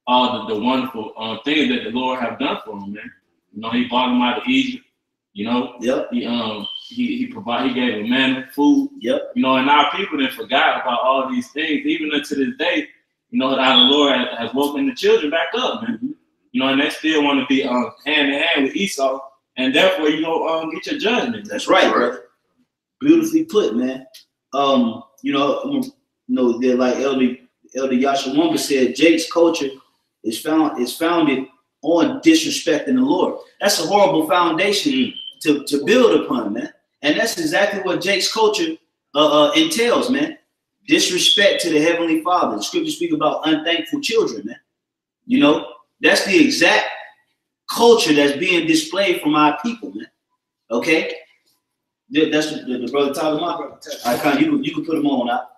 all the wonderful things that the Lord have done for them, man. You know, He brought them out of Egypt. You know, he gave them manna, food. You know, and our people then forgot about all these things, even unto this day. You know, how the Lord has woken the children back up, man. You know, and they still want to be hand in hand with Esau, and therefore you know get your judgment. That's right, brother. Beautifully put, man. You know, they're like Elder Yashawamba said, Jake's culture is founded on disrespecting the Lord. That's a horrible foundation to build upon, man. And that's exactly what Jake's culture entails, man. Disrespect to the Heavenly Father. The scriptures speak about unthankful children, man. You know, that's the exact culture that's being displayed from our people, man. Okay? That's the brother talking about. All right, Con, you can put him on now.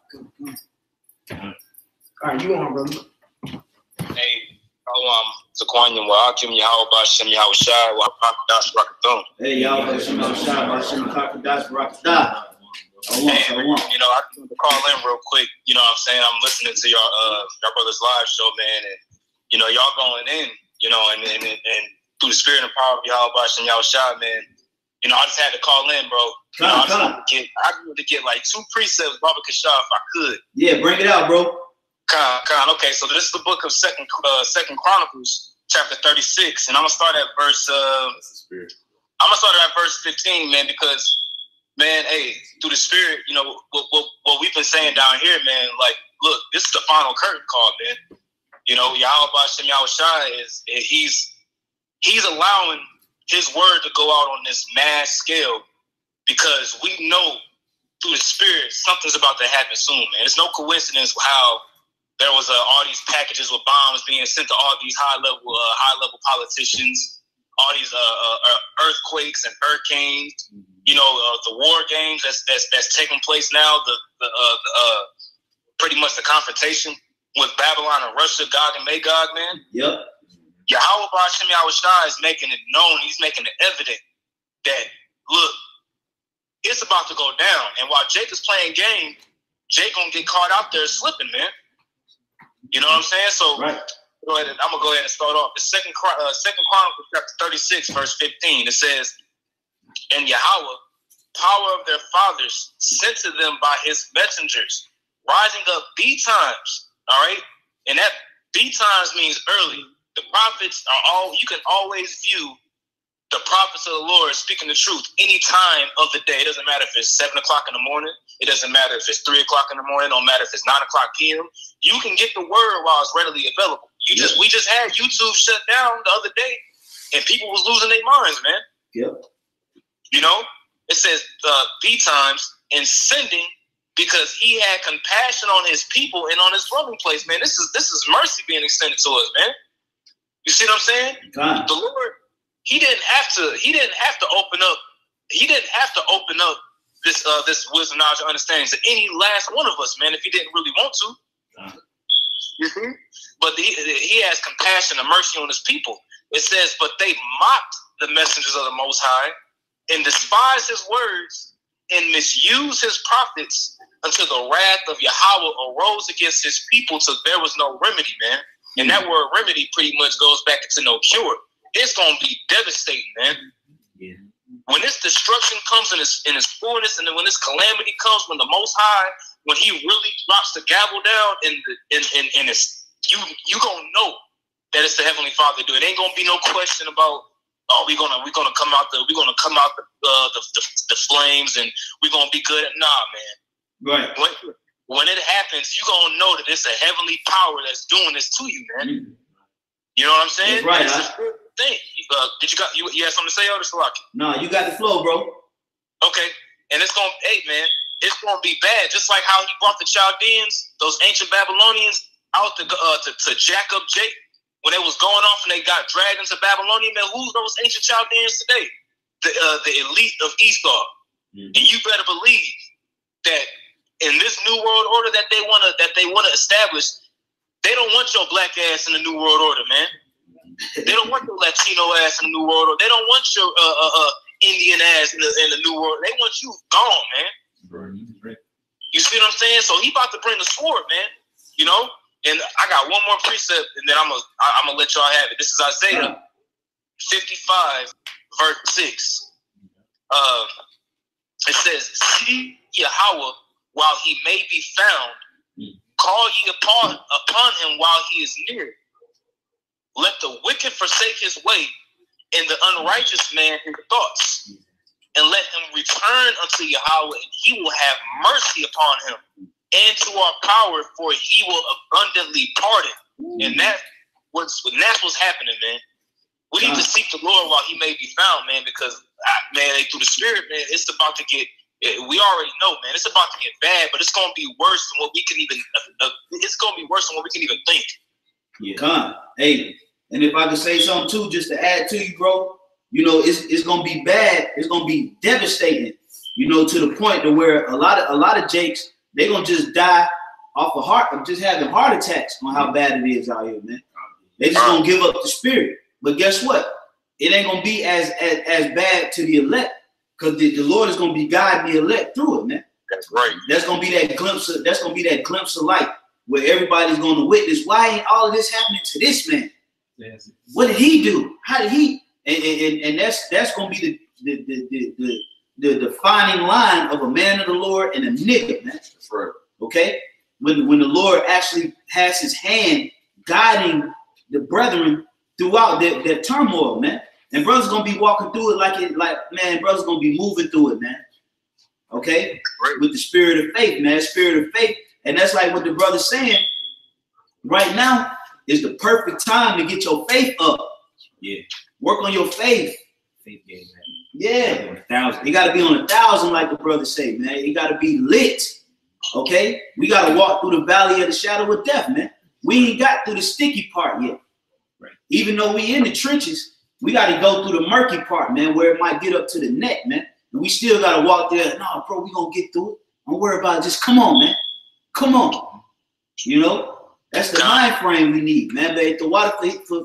All right, you on, brother. Hey, Zaquanian, well, I'll give you how about Shem Yahushai, well, Pakadash Rakathon. Hey, y'all, Shem Yahushai, Shem Pakadash Rakathon. You know, I just want to call in real quick. You know what I'm saying? I'm listening to your brother's live show, man, and you know, y'all going in, you know, and through the spirit and power of Yahweh Shem Yahushai, man. You know, I just had to call in, bro. You know, I just wanted to get like 2 precepts, Baba Kashaf, if I could. Yeah, bring it out, bro. Okay, so this is the book of Second Chronicles, chapter 36, and I'm gonna start at verse. I'm gonna start at verse 15, man, because, man, hey, through the spirit, you know what we've been saying down here, man. Like, look, this is the final curtain call, man. You know, Yahweh Shem Yahushai he's allowing his word to go out on this mass scale because we know through the spirit something's about to happen soon, man. It's no coincidence how there was all these packages with bombs being sent to all these high level politicians, all these earthquakes and hurricanes. You know, the war games that's taking place now. The pretty much the confrontation with Babylon and Russia, Gog and Magog, man. Yep. Yahweh Shem Yahushai is making it known. He's making it evident that, look, it's about to go down. And while Jake is playing game, Jake gonna get caught out there slipping, man. You know what I'm saying? So right. I'm gonna go ahead and start off. The Second Chronicles chapter 36, verse 15. It says, "And Yahweh, power of their fathers, sent to them by his messengers, rising up betimes." All right, and that betimes means early. The prophets are you can always view the prophets of the Lord speaking the truth any time of the day. It doesn't matter if it's 7 o'clock in the morning. It doesn't matter if it's 3 o'clock in the morning. It don't matter if it's 9 o'clock p.m. You can get the word while it's readily available. We just had YouTube shut down the other day, and people was losing their minds, man. Yep. You know, it says betimes and sending because he had compassion on his people and on his dwelling place, man. This is mercy being extended to us, man. You see what I'm saying? God. The Lord, he didn't have to open up this wisdom, knowledge, and understanding to any last one of us, man, if he didn't really want to. You see? But he has compassion and mercy on his people. It says, but they mocked the messengers of the Most High and despised his words and misused his prophets until the wrath of Yahweh arose against his people till there was no remedy, man. And that word remedy pretty much goes back into no cure. It's going to be devastating, man. Yeah. When this destruction comes in its fullness, and then when this calamity comes, when the Most High, when he really drops the gavel down, and it's you gonna know that it's the Heavenly Father doing. It ain't gonna be no question about we're gonna come out the flames and we're gonna be good. Nah, man. Right. When it happens, you gonna know that it's a heavenly power that's doing this to you, man. Mm-hmm. You know what I'm saying? That's right. It's a good thing. You have something to say, or just like? No, you got the flow, bro. Okay, and it's gonna be bad. Just like how he brought the Chaldeans, those ancient Babylonians, out to jack up Jake when they was going off and they got dragged into Babylonia. Man, who's those ancient Chaldeans today? The elite of Esau. Mm-hmm. And you better believe that in this new world order that they wanna establish, they don't want your black ass in the new world order, man. They don't want your Latino ass in the new world order. They don't want your Indian ass in the new world. They want you gone, man. You see what I'm saying? So he about to bring the sword, man. You know. And I got one more precept, and then I'm gonna let y'all have it. This is Isaiah 55, verse 6. It says, "See Yahweh while he may be found, call ye upon him while he is near. Let the wicked forsake his way, and the unrighteous man his thoughts, and let him return unto Yahweh, and he will have mercy upon him, and to our power, for he will abundantly pardon." And that's what's happening, man. We need to seek the Lord while he may be found, man, because man, through the Spirit, man, it's about to get. We already know, man, it's about to get bad, but it's gonna be worse than what we can even. It's gonna be worse than what we can even think. Yeah. Hey, and if I could say something too, just to add to you, bro, you know, it's gonna be bad. It's gonna be devastating, you know, to the point to where a lot of Jakes, they're gonna just die off of just having heart attacks on how bad it is out here, man. They just gonna give up the spirit. But guess what? It ain't gonna be as bad to the elect, because the Lord is gonna be guiding the elect through it, man. That's right. That's gonna be that glimpse of light where everybody's gonna witness. Why ain't all of this happening to this man? What did he do? How did he? And that's gonna be the defining line of a man of the Lord and a nigga, man. That's right. Okay? When the Lord actually has his hand guiding the brethren throughout their turmoil, man. And brothers gonna be walking through it man, brothers gonna be moving through it, man. Okay? Right. With the spirit of faith, man. Spirit of faith. And that's like what the brother's saying. Right now is the perfect time to get your faith up. Yeah. Work on your faith. Faith game, man. Yeah. 1,000. You gotta be on 1,000, like the brother say, man. You gotta be lit. Okay? We gotta walk through the valley of the shadow of death, man. We ain't got through the sticky part yet. Right. Even though we in the trenches, we got to go through the murky part, man, where it might get up to the neck, man. And we still got to walk there. No, bro, we going to get through it. Don't worry about it. Just come on, man. Come on. You know, that's the mind frame we need, man. But the water for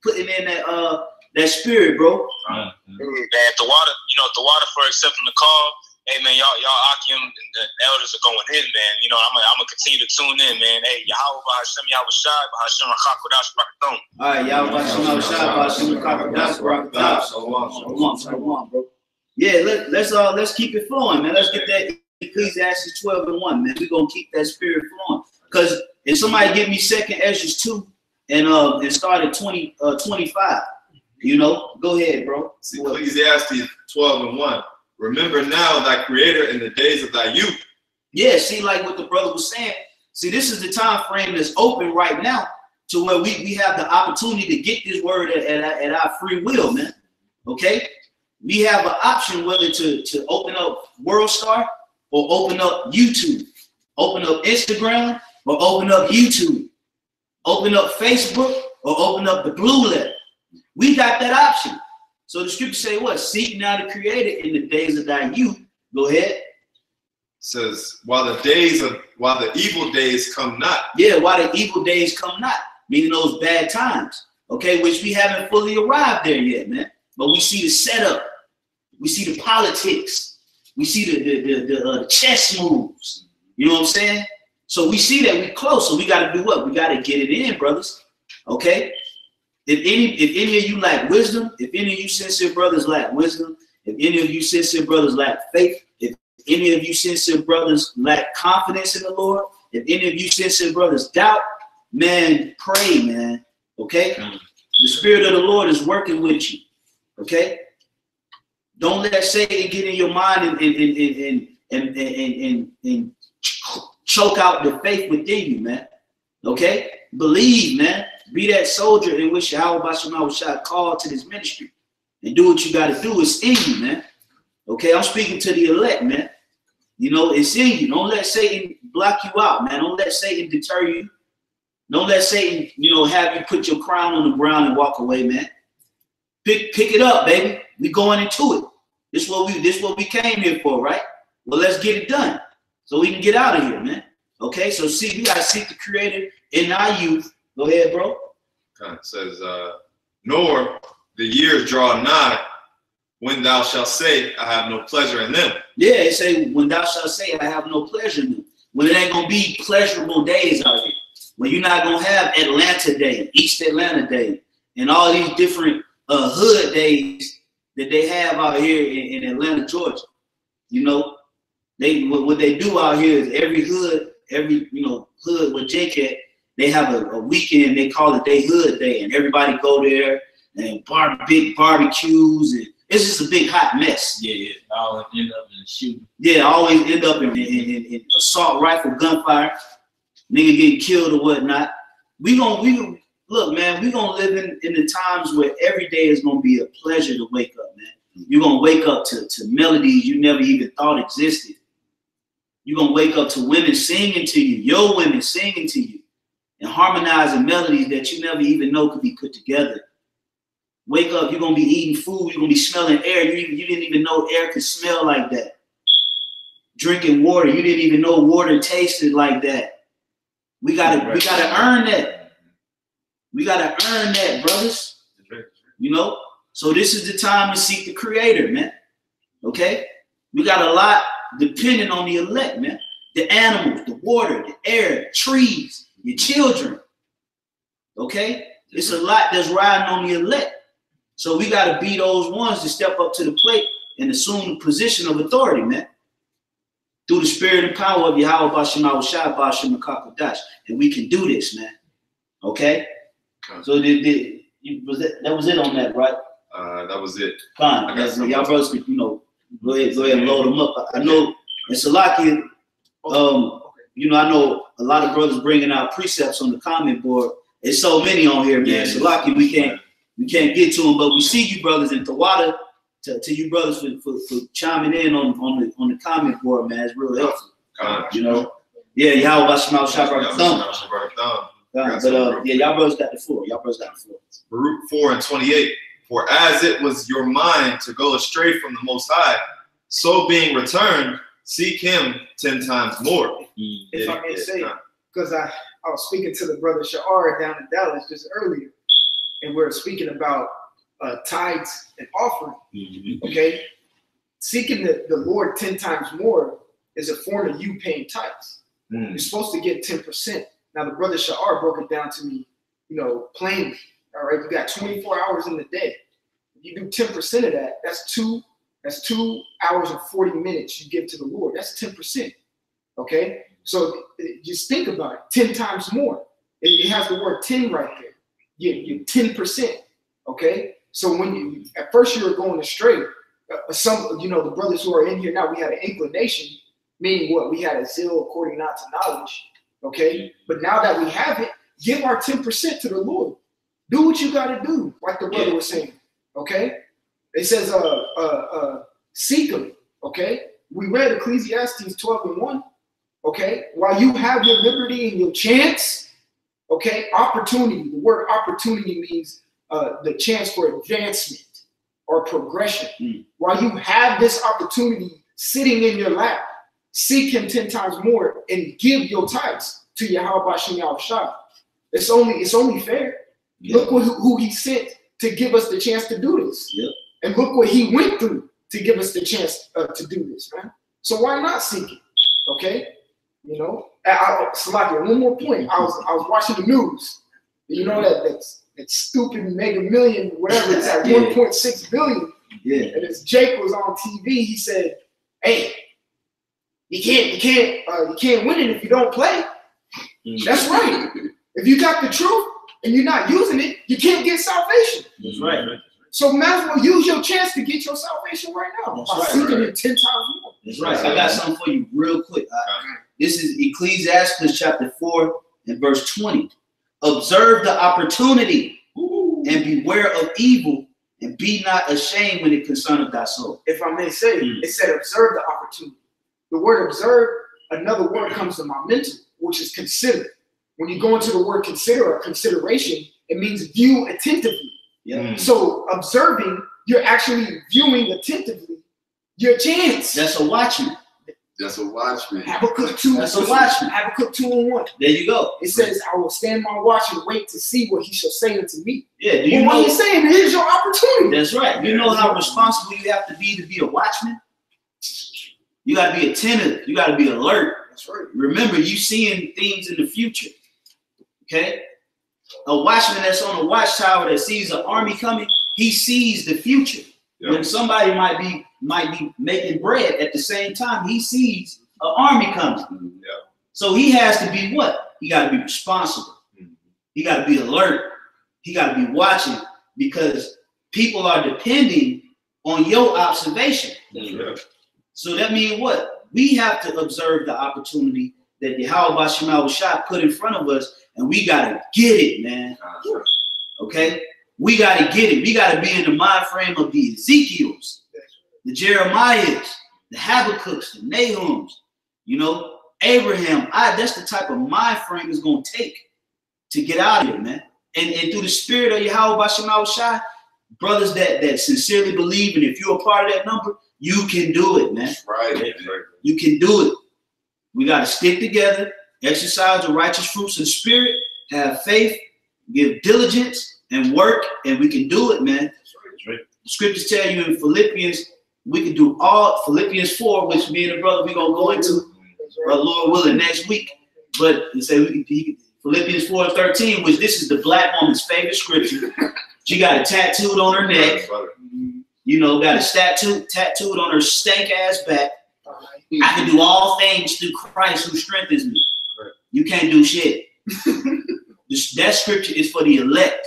putting in that spirit, bro. Man, if the water, you know, if the water for accepting the call, hey, man, y'all Akim and the elders are going in, man. You know, I'm gonna continue to tune in, man. Hey, Yahweh B'Hashem Yahushai B'Hashem Rakakodash Rakathon. All right, Yahweh B'Hashem Yahushai B'Hashem Rakakodash Rakathon. So on, bro. Yeah, let's keep it flowing, man. Let's get that Ecclesiastes 12:1, man. We're gonna keep that spirit flowing. Because if somebody give me 2nd Ezra 2 and start at 25, you know, go ahead, bro. Ecclesiastes 12:1. Remember now thy creator in the days of thy youth. Yeah, see, like what the brother was saying. See, this is the time frame that's open right now to where we have the opportunity to get this word at our free will, man. Okay? We have an option whether to open up WorldStar or open up YouTube. Open up Instagram or open up YouTube. Open up Facebook or open up the Blue Letter. We got that option. So the scripture say what? Seek now the Creator in the days of thy youth. Go ahead. It says, while the evil days come not. Yeah, while the evil days come not, meaning those bad times. Okay, which we haven't fully arrived there yet, man. But we see the setup. We see the politics. We see the chess moves. You know what I'm saying? So we see that we close. So we got to do what? We got to get it in, brothers. Okay. If any of you lack wisdom, if any of you sincere brothers lack wisdom, if any of you sincere brothers lack faith, if any of you sincere brothers lack confidence in the Lord, if any of you sincere brothers doubt, man, pray, man. Okay? The Spirit of the Lord is working with you. Okay? Don't let Satan get in your mind and choke out the faith within you, man. Okay? Believe, man. Be that soldier in which Yahweh B'Hashem Yahushai called to this ministry. And do what you got to do. It's in you, man. Okay? I'm speaking to the elect, man. You know, it's in you. Don't let Satan block you out, man. Don't let Satan deter you. Don't let Satan, you know, have you put your crown on the ground and walk away, man. Pick it up, baby. We going into it. This what we came here for, right? Well, let's get it done so we can get out of here, man. Okay, so see, we gotta seek the Creator in our youth. Go ahead, bro. It says, nor the years draw nigh when thou shalt say, I have no pleasure in them. Yeah, it say when thou shalt say, I have no pleasure in them. When it ain't gonna be pleasurable days out here. When you're not gonna have Atlanta Day, East Atlanta Day, and all these different hood days that they have out here in Atlanta, Georgia. You know, what they do out here is every hood with Jake at, they have a weekend, they call it their hood day, and everybody go there and big barbecues, and it's just a big hot mess. Yeah. Always end up in a shooting. Yeah, always end up in assault rifle gunfire, nigga getting killed or whatnot. Look, man, we gonna live in the times where every day is gonna be a pleasure to wake up, man. You're gonna wake up to melodies you never even thought existed. You're gonna wake up to women singing to you, your women singing to you, and harmonizing melodies that you never even know could be put together. Wake up, you're gonna be eating food, you're gonna be smelling air. You didn't even know air could smell like that. Drinking water, you didn't even know water tasted like that. We gotta earn that. We gotta earn that, brothers. You know? So this is the time to seek the Creator, man. Okay? We got a lot depending on the elect, man. The animals, the water, the air, trees, your children. Okay? It's a lot that's riding on the elect. So we got to be those ones to step up to the plate and assume the position of authority, man. Through the spirit and power of Yahweh Bashim Awashai Bashim Makakadash. And we can do this, man. Okay? So that was it on that, right? That was it. Fine. Y'all brothers could, you know, go ahead and load them up. I know it's a lot here. You know, I know a lot of brothers bringing out precepts on the comment board. There's so many on here, man. Yeah, it's lucky we can't get to them, but we see you brothers in Tawada. To you brothers for chiming in on the comment board, man. It's real helpful. You know, yeah, y'all watch my shop right thumb. But yeah, y'all brothers got the floor. Baruch 4:28. For as it was your mind to go astray from the Most High, so being returned, seek Him 10 times more. If I may say, because I was speaking to the brother Sha'ar down in Dallas just earlier, and we were speaking about tithes and offering. Okay, seeking the Lord 10 times more is a form of you paying tithes. You're supposed to get 10%. Now the brother Sha'ar broke it down to me, you know, plainly. All right, you got 24 hours in the day. If you do 10% of that, that's 2 hours and 40 minutes you give to the Lord. That's 10%. Okay, so just think about it. 10 times more. It has the word 10 right there. You're 10%. Okay, so when you at first you were going astray, some, you know, the brothers who are in here now, we had an inclination, meaning what? We had a zeal according not to knowledge. Okay, but now that we have it, give our 10% to the Lord. Do what you got to do, like the brother was saying. Okay, it says seek Him. Okay, we read Ecclesiastes 12:1. Okay, while you have your liberty and your chance, okay, opportunity. The word opportunity means the chance for advancement or progression. While you have this opportunity sitting in your lap, seek Him 10 times more and give your tithes to Yahweh Bashim Yahushua. It's only fair. Look who He sent to give us the chance to do this. And look what He went through to give us the chance to do this, man. So why not seek it? Okay, you know. Salakia, one more point. I was watching the news. You know that stupid Mega Million, whatever it's at 1.6 billion. And as Jake was on TV, he said, "Hey, you can't win it if you don't play." That's right. If you got the truth and you're not using it, you can't get salvation. That's right. So might as well use your chance to get your salvation right now by seeking it 10 times more. That's right. I got something for you real quick. This is Ecclesiastes chapter 4 and verse 20. Observe the opportunity and beware of evil, and be not ashamed when it concerneth thy soul. If I may say, it said observe the opportunity. The word observe, another word comes to my mental, which is consider. When you go into the word consider or consideration, it means view attentively. So observing, you're actually viewing attentively your chance. That's a watchman. That's a watchman. Habakkuk 2. That's a watchman. Habakkuk 2:1. There you go. It says, "I will stand my watch and wait to see what He shall say unto me." Yeah. Do you know what He's saying? Here's your opportunity. That's right. You know how responsible you have to be a watchman. You got to be attentive. You got to be alert. That's right. Remember, you seeing things in the future. Okay. A watchman that's on a watchtower that sees an army coming, he sees the future. When somebody might be making bread at the same time, he sees an army coming. So he has to be what? He got to be responsible. He got to be alert. He got to be watching, because people are depending on your observation. So that means what? We have to observe the opportunity that Yahweh Bashim Yahushua put in front of us, and we got to get it, man. Okay? We got to get it. We got to be in the mind frame of the Ezekiels, the Jeremiahs, the Habakkuk's, the Nahums, you know, Abraham. That's the type of mind frame it's going to take to get out of here, man. And through the spirit of Yahweh Bashim Yahushua, brothers that sincerely believe, and if you're a part of that number, you can do it, man. Right. You can do it. We got to stick together, exercise the righteous fruits of the spirit, have faith, give diligence, and work, and we can do it, man. That's right. The scriptures tell you in Philippians, we can do all, Philippians 4, which me and the brother, we're going to go into, Lord willing, next week. But it say we can, Philippians 4:13, which this is the black woman's favorite scripture. She got it tattooed on her neck. You know, got a tattooed on her stank ass back. I can do all things through Christ who strengthens me. You can't do shit. That scripture is for the elect.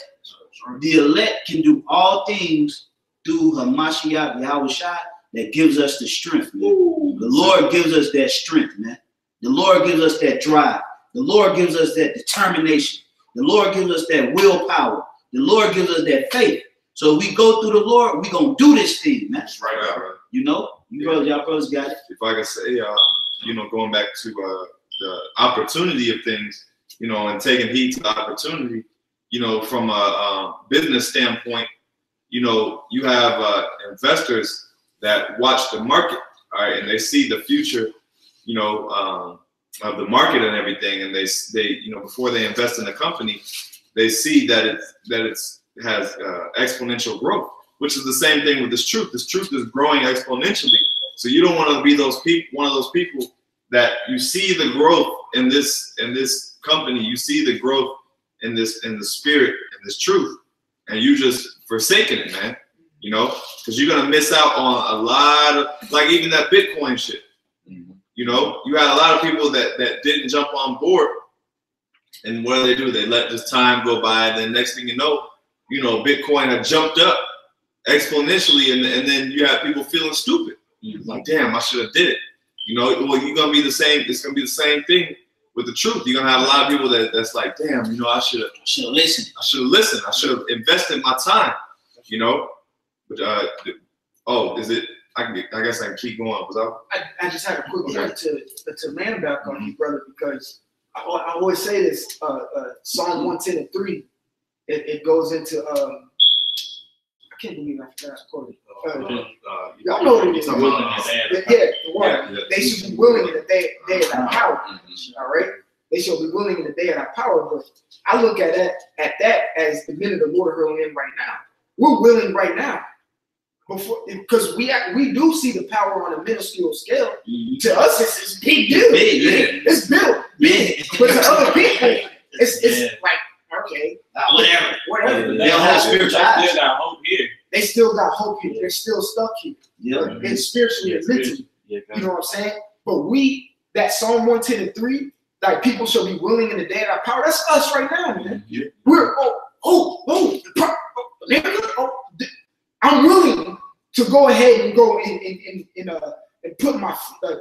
The elect can do all things through Hamashiach Yahushua that gives us the strength, man. The Lord gives us that strength, man. The Lord gives us that drive. The Lord gives us that determination. The Lord gives us that willpower. The Lord gives us that faith. So we go through the Lord, we gonna do this thing, man. That's right, bro. You know, y'all brothers got it. If I could say, you know, going back to the opportunity of things, you know, and taking heed to the opportunity, you know, from a business standpoint, you know, you have investors that watch the market, all right, and they see the future, you know, of the market and everything, and they you know, before they invest in a company, they see that it has exponential growth, which is the same thing with this truth. This truth is growing exponentially. So you don't want to be one of those people that you see the growth in this company, you see the growth in the spirit, in this truth, and you just forsaken it, man. You know, because you're gonna miss out on a lot of, like, even that Bitcoin shit. You know, you had a lot of people that didn't jump on board, and what do? They let this time go by, and then next thing you know, Bitcoin had jumped up exponentially, and then you have people feeling stupid. Like, damn, I should have did it. You know, well, you're gonna be the same. It's gonna be the same thing with the truth. You're gonna have a lot of people that's like, damn, you know, I should have listened. I should have listened. I should have invested my time. You know, but oh, is it? I guess I can keep going. I just had a quick point to land back on you, brother, because I always say this. Psalm 110:3. It goes into I can't believe I forgot to quote it. Y'all know what it is. The one. They should be willing in the day of thy power. All right? They shall be willing in the day of thy power. But I look at that as the minute the Lord hurling in right now. We're willing right now. Because we do see the power on a minuscule scale. To us, it's big deal. It's big. But to other people, it's like, okay, whatever. They don't have spiritual eyes. They still got hope here. They still got hope here. They're still stuck here. And spiritually and mentally. You know what I'm saying? But that Psalm 110:3, like, people shall be willing in the day of our power. That's us right now, man. We're I'm willing to go ahead and go and put my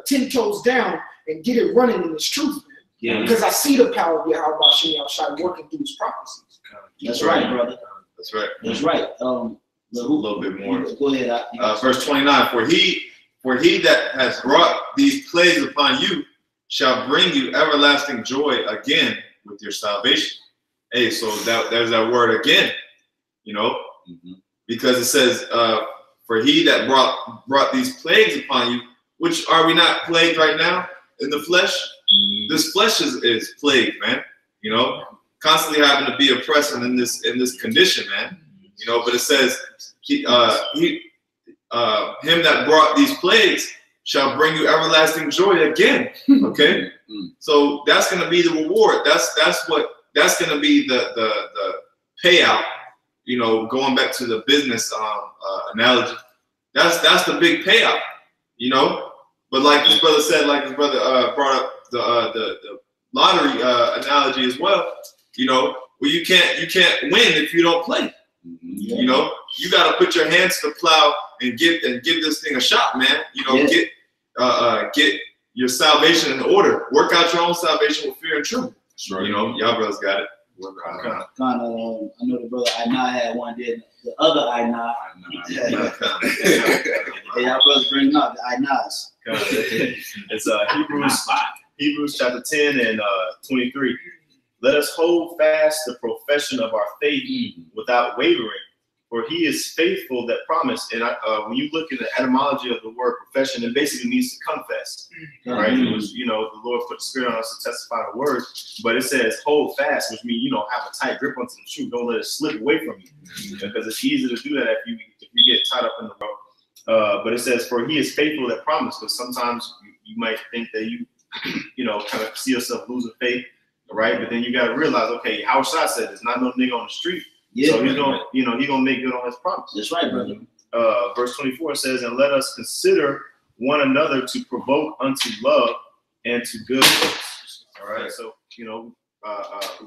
10 toes down and get it running in this truth, man. Because I see the power of Yahushua working through his prophecies. That's right, brother. That's right. That's right. A little bit more. Go ahead. Verse 29. For he that has brought these plagues upon you shall bring you everlasting joy again with your salvation. Hey, so there's that word again. You know. Because it says, for he that brought these plagues upon you, which are we not plagued right now in the flesh? This flesh is plagued, man. You know, constantly having to be oppressed and in this condition, man. You know, but it says, him that brought these plagues shall bring you everlasting joy again. Okay, so that's gonna be the reward. That's gonna be the payout. You know, going back to the business analogy, that's the big payout, you know. But like his brother said, like his brother brought up the lottery analogy as well. You know, well, you can't win if you don't play. You know, you got to put your hands to the plow and give this thing a shot, man. You know, get your salvation in order. Work out your own salvation with fear and trembling. You know, y'all brothers got it. I know the brother Aina had one there. The other Aina. Y'all brothers bring up the Ainas. It's Hebrews chapter 10 and 23. Let us hold fast the profession of our faith without wavering, For he is faithful that promised. And when you look at the etymology of the word profession, it basically means to confess. Right? It was, you know, the Lord put the Spirit on us to testify the word, but it says hold fast, which means, you know, have a tight grip onto the truth. Don't let it slip away from you, because it's easy to do that if you get tied up in the rope. But it says, for he is faithful that promised, because sometimes you might think that you know, kind of see yourself losing faith, right? But then you got to realize, okay, how Shai said, there's not no nigga on the street. Yeah, so he's gonna, you know, he's gonna make good on his promise. That's right, brother. Verse 24 says, and let us consider one another to provoke unto love and to good works. All right. So, you know,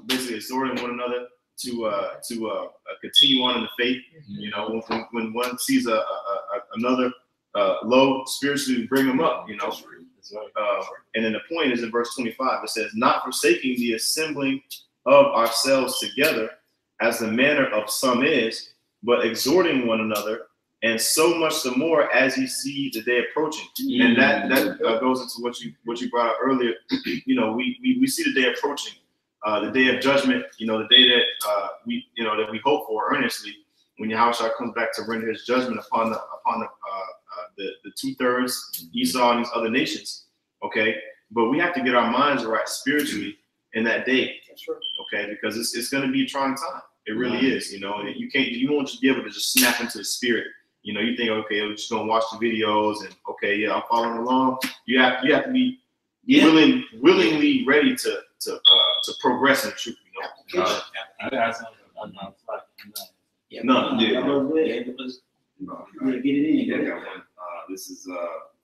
basically exhorting one another to continue on in the faith. You know, when one sees another low spiritually, bring them up. You know. And then the point is in verse 25. It says, not forsaking the assembling of ourselves together, as the manner of some is, but exhorting one another, and so much the more as you see the day approaching. And that goes into what you brought up earlier. You know, we see the day approaching, the day of judgment. You know, the day that that we hope for earnestly, when Yahushua comes back to render his judgment upon the 2/3 Esau and these other nations. Okay, but we have to get our minds right spiritually in that day. That's right. Okay, because it's going to be a trying time. It really is, you know, and you won't just be able to just snap into the spirit. You know, you think, okay, I'm just gonna watch the videos and okay, yeah, I'm following along. You have to be willingly ready to progress in truth. You know, I got something. Get it in. Yeah, I got one. This is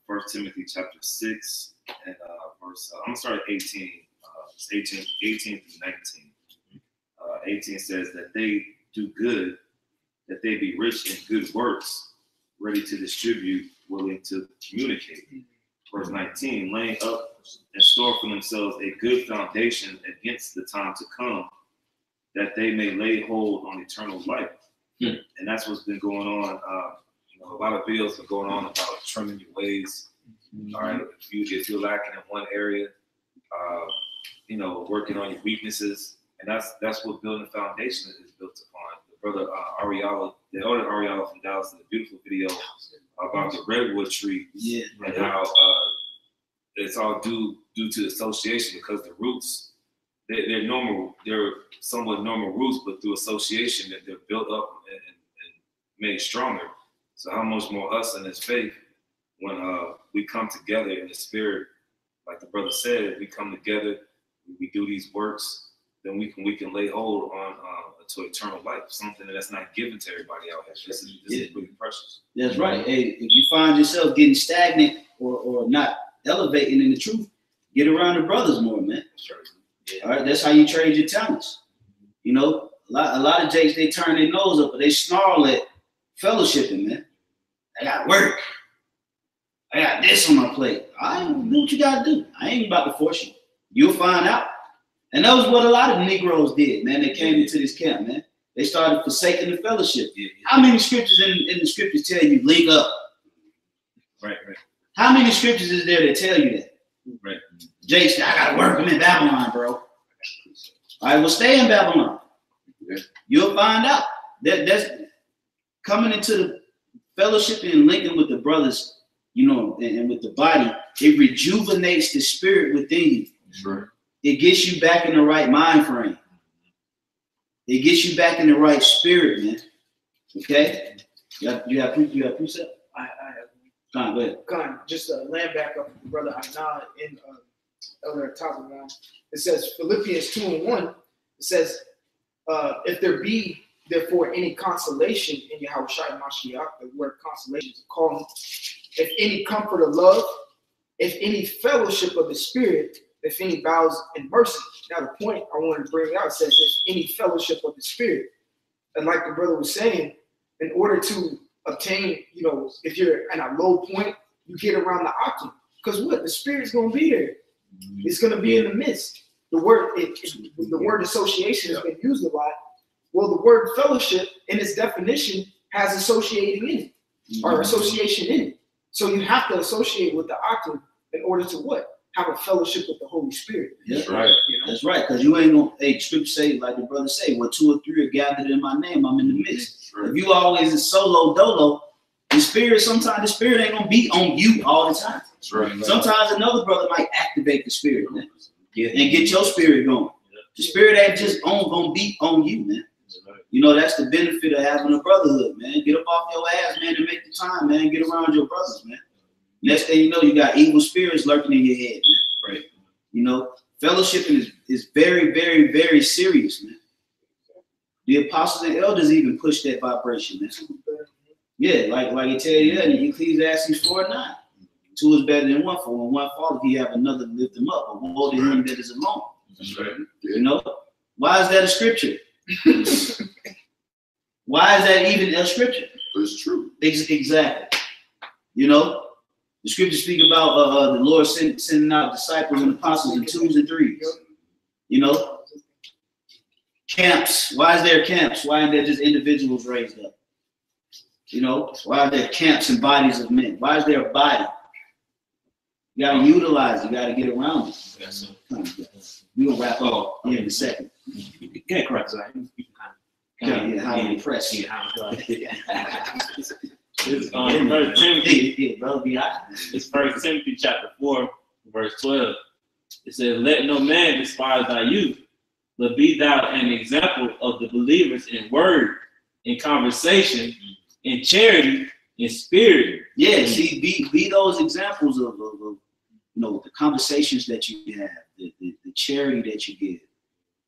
1 Timothy chapter 6 and verse. I'm gonna start at 18. It's 18 through 19. 18 says that they do good, that they be rich in good works, ready to distribute, willing to communicate. Verse 19, laying up and store for themselves a good foundation against the time to come, that they may lay hold on eternal life. And that's what's been going on. You know, a lot of bills are going on about trimming your ways. All right, if you're lacking in one area, you know, working on your weaknesses. And that's what building a foundation is built upon. The brother Ariella, the elder Ariella from Dallas, did a beautiful video about the redwood tree and how it's all due to association, because the roots they're somewhat normal roots, but through association that they're built up and made stronger. So how much more us in this faith when we come together in the spirit, like the brother said, we come together, we do these works. Then we can lay hold on to eternal life, something that's not given to everybody out here. This is pretty precious. That's right. Hey, if you find yourself getting stagnant or not elevating in the truth, get around the brothers more, man. Sure. All right, that's how you trade your talents. You know, a lot of jakes, they turn their nose up, but they snarl at fellowshipping, man. I got work. I got this on my plate. I ain't do what you gotta do. I ain't about to force you. You'll find out. And that was what a lot of the Negroes did, man. They came into this camp, man. They started forsaking the fellowship. How many scriptures in the scriptures tell you link up? Right. How many scriptures is there that tell you that? Right. Jake said, I gotta work. I'm in Babylon, bro. All right, well, stay in Babylon. You'll find out. That's coming into the fellowship and linking with the brothers, you know, and with the body. It rejuvenates the spirit within you. Sure. It gets you back in the right mind frame. It gets you back in the right spirit, man. Okay? You have precept? I have. Go ahead. Just land back up, brother Anna in Elder Topic one. It says Philippians 2:1. It says, if there be therefore any consolation in Yahushua Mashiach, the word consolation is called, if any comfort of love, if any fellowship of the Spirit, if any vows in mercy. Now the point I wanted to bring out says, if any fellowship of the Spirit. And like the brother was saying, in order to obtain, you know, if you're at a low point, you get around the octane. Because what? The Spirit's going to be there. It's going to be in the midst. The word association has been used a lot. Well, the word fellowship in its definition has associating in it, or association in it. So you have to associate with the octane in order to what? have a fellowship with the Holy Spirit. That's right. You know? That's right. Because you ain't gonna. Hey, Scripture say, like the brother say, where 2 or 3 are gathered in my name, I'm in the midst. Right. If you always is solo dolo, the Spirit, sometimes the Spirit ain't gonna be on you all the time. That's right. Sometimes another brother might activate the Spirit, man, and get your spirit going. The Spirit ain't just gonna be on you, man. You know, that's the benefit of having a brotherhood, man. Get up off your ass, man, and make the time, man. Get around your brothers, man. Next thing you know, you got evil spirits lurking in your head, man. Right. You know, fellowshipping is very, very, very serious, man. The apostles and elders even push that vibration, man. Yeah, like it tell you that in Ecclesiastes 4:9. 2 is better than 1, for when one falls, he have another to lift him up, but woe to him that is alone. That's right. You know, why is that a scripture? Why is that even a scripture? It's true. Exactly. You know, the scriptures speak about the Lord sending out disciples and apostles in 2s and 3s. You know, camps. Why is there camps? Why aren't there just individuals raised up? You know, why are there camps and bodies of men? Why is there a body? You gotta utilize it. You gotta get around it. We're gonna wrap up here in a second. Get correct, right? Yeah, how you press. It's First Timothy. It's 1 Timothy chapter 4, verse 12. It says, "Let no man despise thy youth, but be thou an example of the believers in word, in conversation, in charity, in spirit." Yeah, see, be those examples of you know, the conversations that you have, the charity that you give,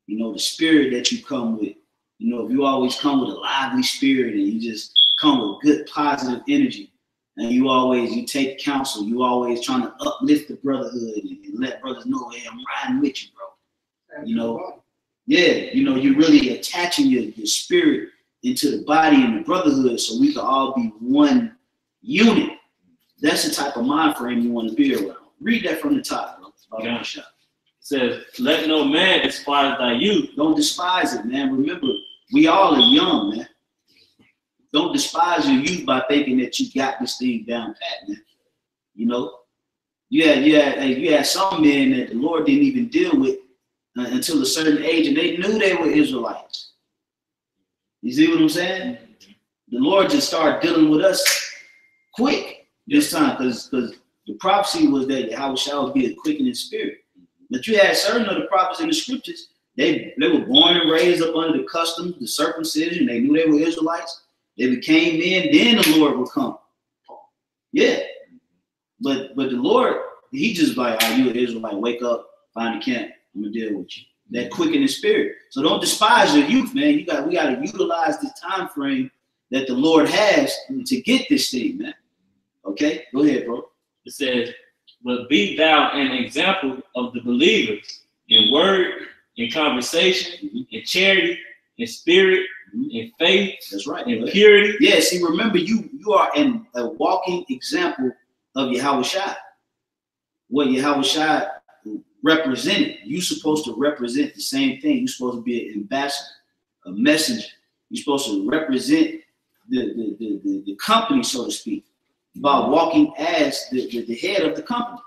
you know, the spirit that you come with. You know, if you always come with a lively spirit and you just come with good positive energy, and you take counsel, you always trying to uplift the brotherhood and let brothers know, hey, I'm riding with you, bro. You know, yeah, you know, you're really attaching your spirit into the body and the brotherhood so we can all be one unit. That's the type of mind frame you want to be around. Read that from the top, bro. Yeah. It says, "Let no man despise thy youth." Don't despise it, man. Remember, we all are young, man. Don't despise your youth by thinking that you got this thing down pat, man. You know, you had some men that the Lord didn't even deal with until a certain age, and they knew they were Israelites. You see what I'm saying? The Lord just started dealing with us quick this time, because the prophecy was that Yahushua would be a quickening spirit. But you had certain of the prophets in the scriptures, they were born and raised up under the customs, the circumcision. They knew they were Israelites. They became men, then the Lord would come. Yeah. But the Lord, he just like, are you an Israelite? Wake up, find a camp. I'm gonna deal with you. That quickening spirit. So don't despise your youth, man. We gotta utilize this time frame that the Lord has to get this thing, man. Okay? Go ahead, bro. It says, "But be thou an example of the believers in word, in conversation, in charity, in spirit, in faith." That's right. In purity. Yeah, see, remember, you are a walking example of Yahushua. What Yahushua represented. You're supposed to represent the same thing. You're supposed to be an ambassador, a messenger. You're supposed to represent the company, so to speak, by walking as the head of the company.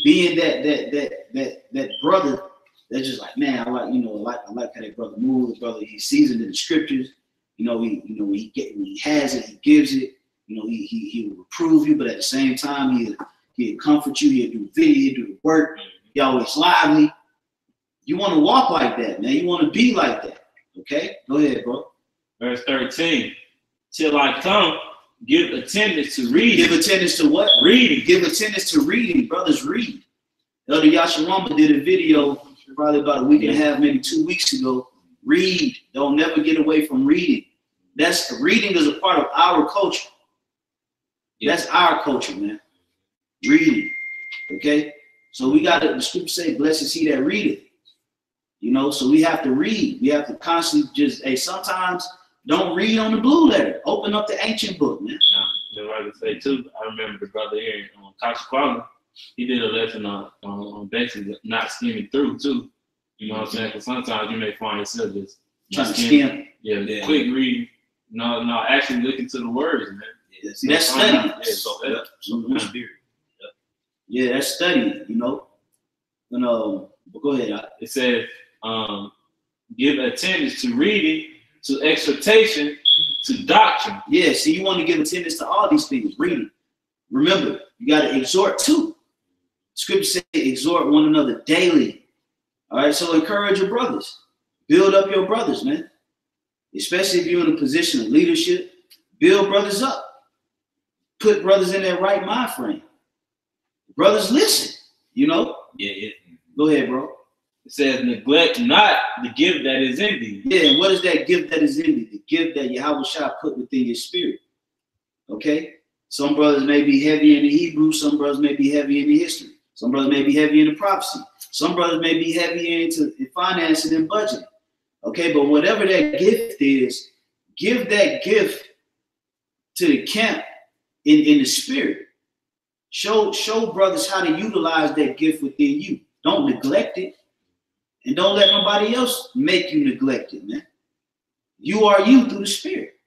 Being that brother that's just like, man, I like how that brother moves. Brother, he's seasoned in the scriptures. When he has it, he gives it. He will reprove you, but at the same time, he'll comfort you. He'll do the video, he'll do the work. He always lively. You want to walk like that, man. You want to be like that. Okay, go ahead, bro. Verse 13. "Till I come, give attendance to reading." Give attendance to what? Reading. Give attendance to reading. Brothers, read. Elder Yashawamba did a video probably about a week and a half, maybe 2 weeks ago. Read. Don't never get away from reading. Reading is a part of our culture. That's our culture, man. Reading. Okay? So the scripture say, blessed is he that readeth. So we have to read. We have to constantly sometimes don't read on the blue letter. Open up the ancient book, man. That's what I would say too. I remember the brother here, Kashikwala, he did a lesson on basically not skimming through too. You know what I'm saying? Because sometimes you may find yourself just trying to skim. Yeah, quick reading. No, actually look into the words, man. Yeah, see, that's study. Yeah, so that. Spirit. Yeah, that's studying, you know. And but go ahead. It says, give attendance to reading, to exhortation, to doctrine. Yeah, see, you want to give attendance to all these things. Reading. Remember, you got to exhort too. Scripture says exhort one another daily. All right, so encourage your brothers. Build up your brothers, man. Especially if you're in a position of leadership. Build brothers up. Put brothers in their right mind frame. Brothers, listen, you know? Yeah. Go ahead, bro. It says, neglect not the gift that is in thee. Yeah, and what is that gift that is in thee? The gift that Yahweh Shah put within your spirit. Okay? Some brothers may be heavy in the Hebrew. Some brothers may be heavy in the history. Some brothers may be heavy in the prophecy. Some brothers may be heavy in financing and budgeting. Okay, but whatever that gift is, give that gift to the camp in the spirit. Show brothers how to utilize that gift within you. Don't neglect it. And don't let nobody else make you neglect it, man. You are you through the spirit.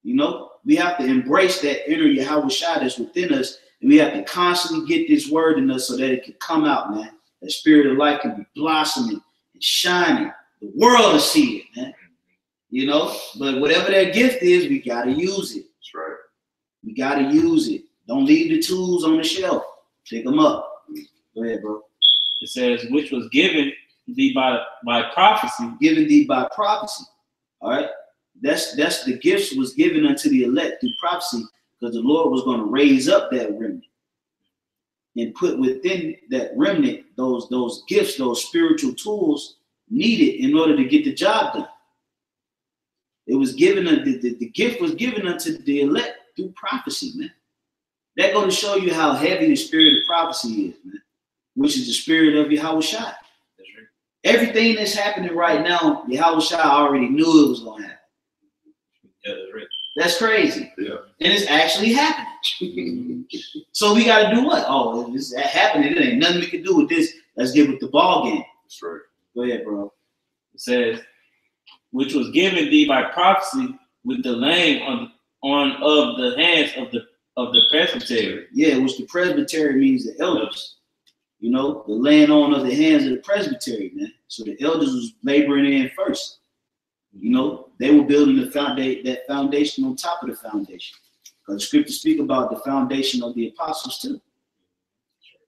You know, we have to embrace that inner Yahweh Shah that's within us. And we have to constantly get this word in us so that it can come out, man. That spirit of light can be blossoming and shining. The world will see it, man. You know, but whatever that gift is, we got to use it. That's right. We got to use it. Don't leave the tools on the shelf. Pick them up. Go ahead, bro. It says, which was given thee by prophecy. Given thee by prophecy. All right. That's the gifts was given unto the elect through prophecy, because the Lord was going to raise up that remnant and put within that remnant those gifts, those spiritual tools needed in order to get the job done. It was given, the gift was given unto the elect through prophecy, man. That going to show you how heavy the spirit of prophecy is, man, which is the spirit of Yahweh Shah. That's right. Everything that's happening right now, Yahweh Shah already knew it was going to happen. Yeah, that's right. That's crazy. Yeah. And it's actually happening. So we got to do what? Oh, this is happening. It ain't nothing we can do with this. Let's get with the ball game. That's right. Go ahead, bro. It says, which was given thee by prophecy with the laying on of the hands of the presbytery. Yeah, which the presbytery means the elders. You know, the laying on of the hands of the presbytery, man. So the elders was laboring in first. You know, they were building that foundation on top of the foundation. Because the scriptures speak about the foundation of the apostles too.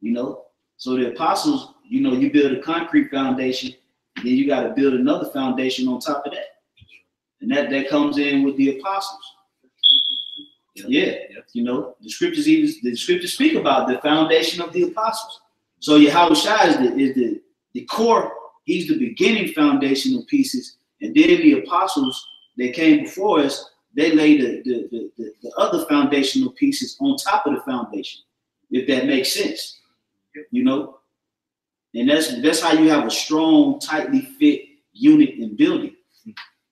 You know, so the apostles, you know, you build a concrete foundation, then you got to build another foundation on top of that. And that comes in with the apostles. Yeah, you know, the scriptures speak about the foundation of the apostles. So Yahweh Shah is the core. He's the beginning foundational pieces. And then the apostles that came before us, they laid the other foundational pieces on top of the foundation, if that makes sense. You know? And that's how you have a strong, tightly fit unit in building.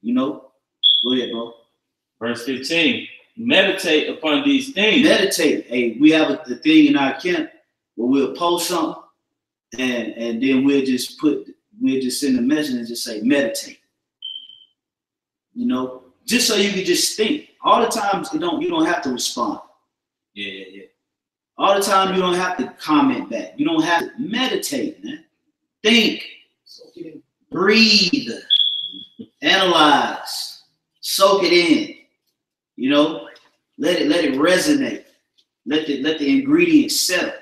You know? Go ahead, bro. Verse 15. Meditate upon these things. Meditate. Hey, we have a thing in our camp where we'll post something and then we'll just send a message and just say meditate. You know, just so you can just think. All the times you don't have to respond. Yeah. All the time you don't have to comment back. You don't have to meditate, man. Think, breathe, analyze, soak it in. You know, let it resonate. Let the ingredients settle.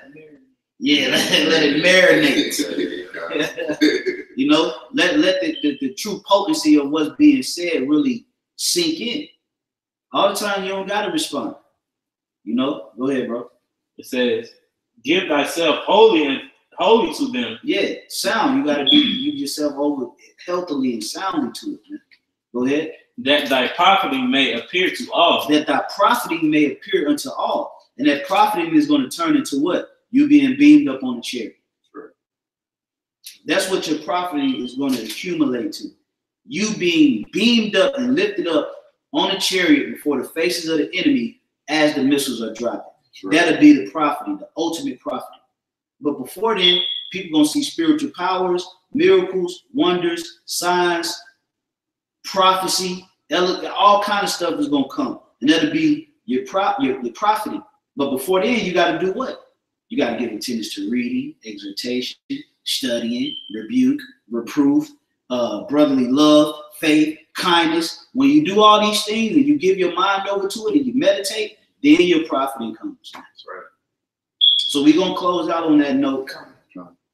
Yeah, let it marinate. You know, let the true potency of what's being said really sink in. All the time you don't gotta respond. You know, go ahead, bro. It says, give thyself wholly to them. Yeah, sound. You gotta give yourself over healthily and soundly to it, man. Go ahead. That thy profiting may appear to all. That thy profiting may appear unto all. And that profiting is going to turn into what? You being beamed up on a chariot. That's what your profiting is going to accumulate to. You being beamed up and lifted up on a chariot before the faces of the enemy as the missiles are dropping. That'll be the profiting, the ultimate profiting. But before then, people going to see spiritual powers, miracles, wonders, signs, prophecy, all kind of stuff is going to come. And that'll be your profiting. But before then, you got to do what? You got to give attendance to reading, exhortation, studying, rebuke, reproof, brotherly love, faith, kindness. When you do all these things and you give your mind over to it and you meditate, then your profiting comes. That's right. So we're going to close out on that note.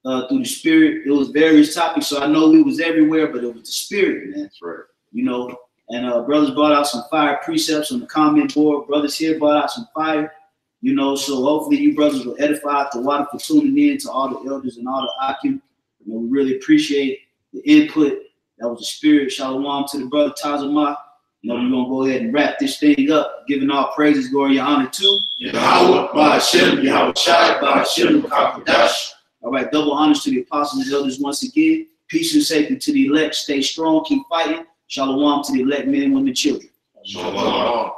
Through the Spirit, it was various topics, so I know we was everywhere, but it was the Spirit, man. That's right. You know, and brothers brought out some fire precepts on the comment board. Brothers here brought out some fire, you know, so hopefully you brothers will edify the water for tuning in, to all the elders and all the Akim. You know, we really appreciate the input. That was the Spirit. Shalom to the brother Tazamah. You know, we're going to go ahead and wrap this thing up, giving all praises, glory, and honor to Yahweh, Ba'ashem, Yahweh Shai, Ba'ashem, Kakadash. All right, double honors to the apostles and elders once again. Peace and safety to the elect. Stay strong, keep fighting. Shalom to the elect men, women, children. Shalom.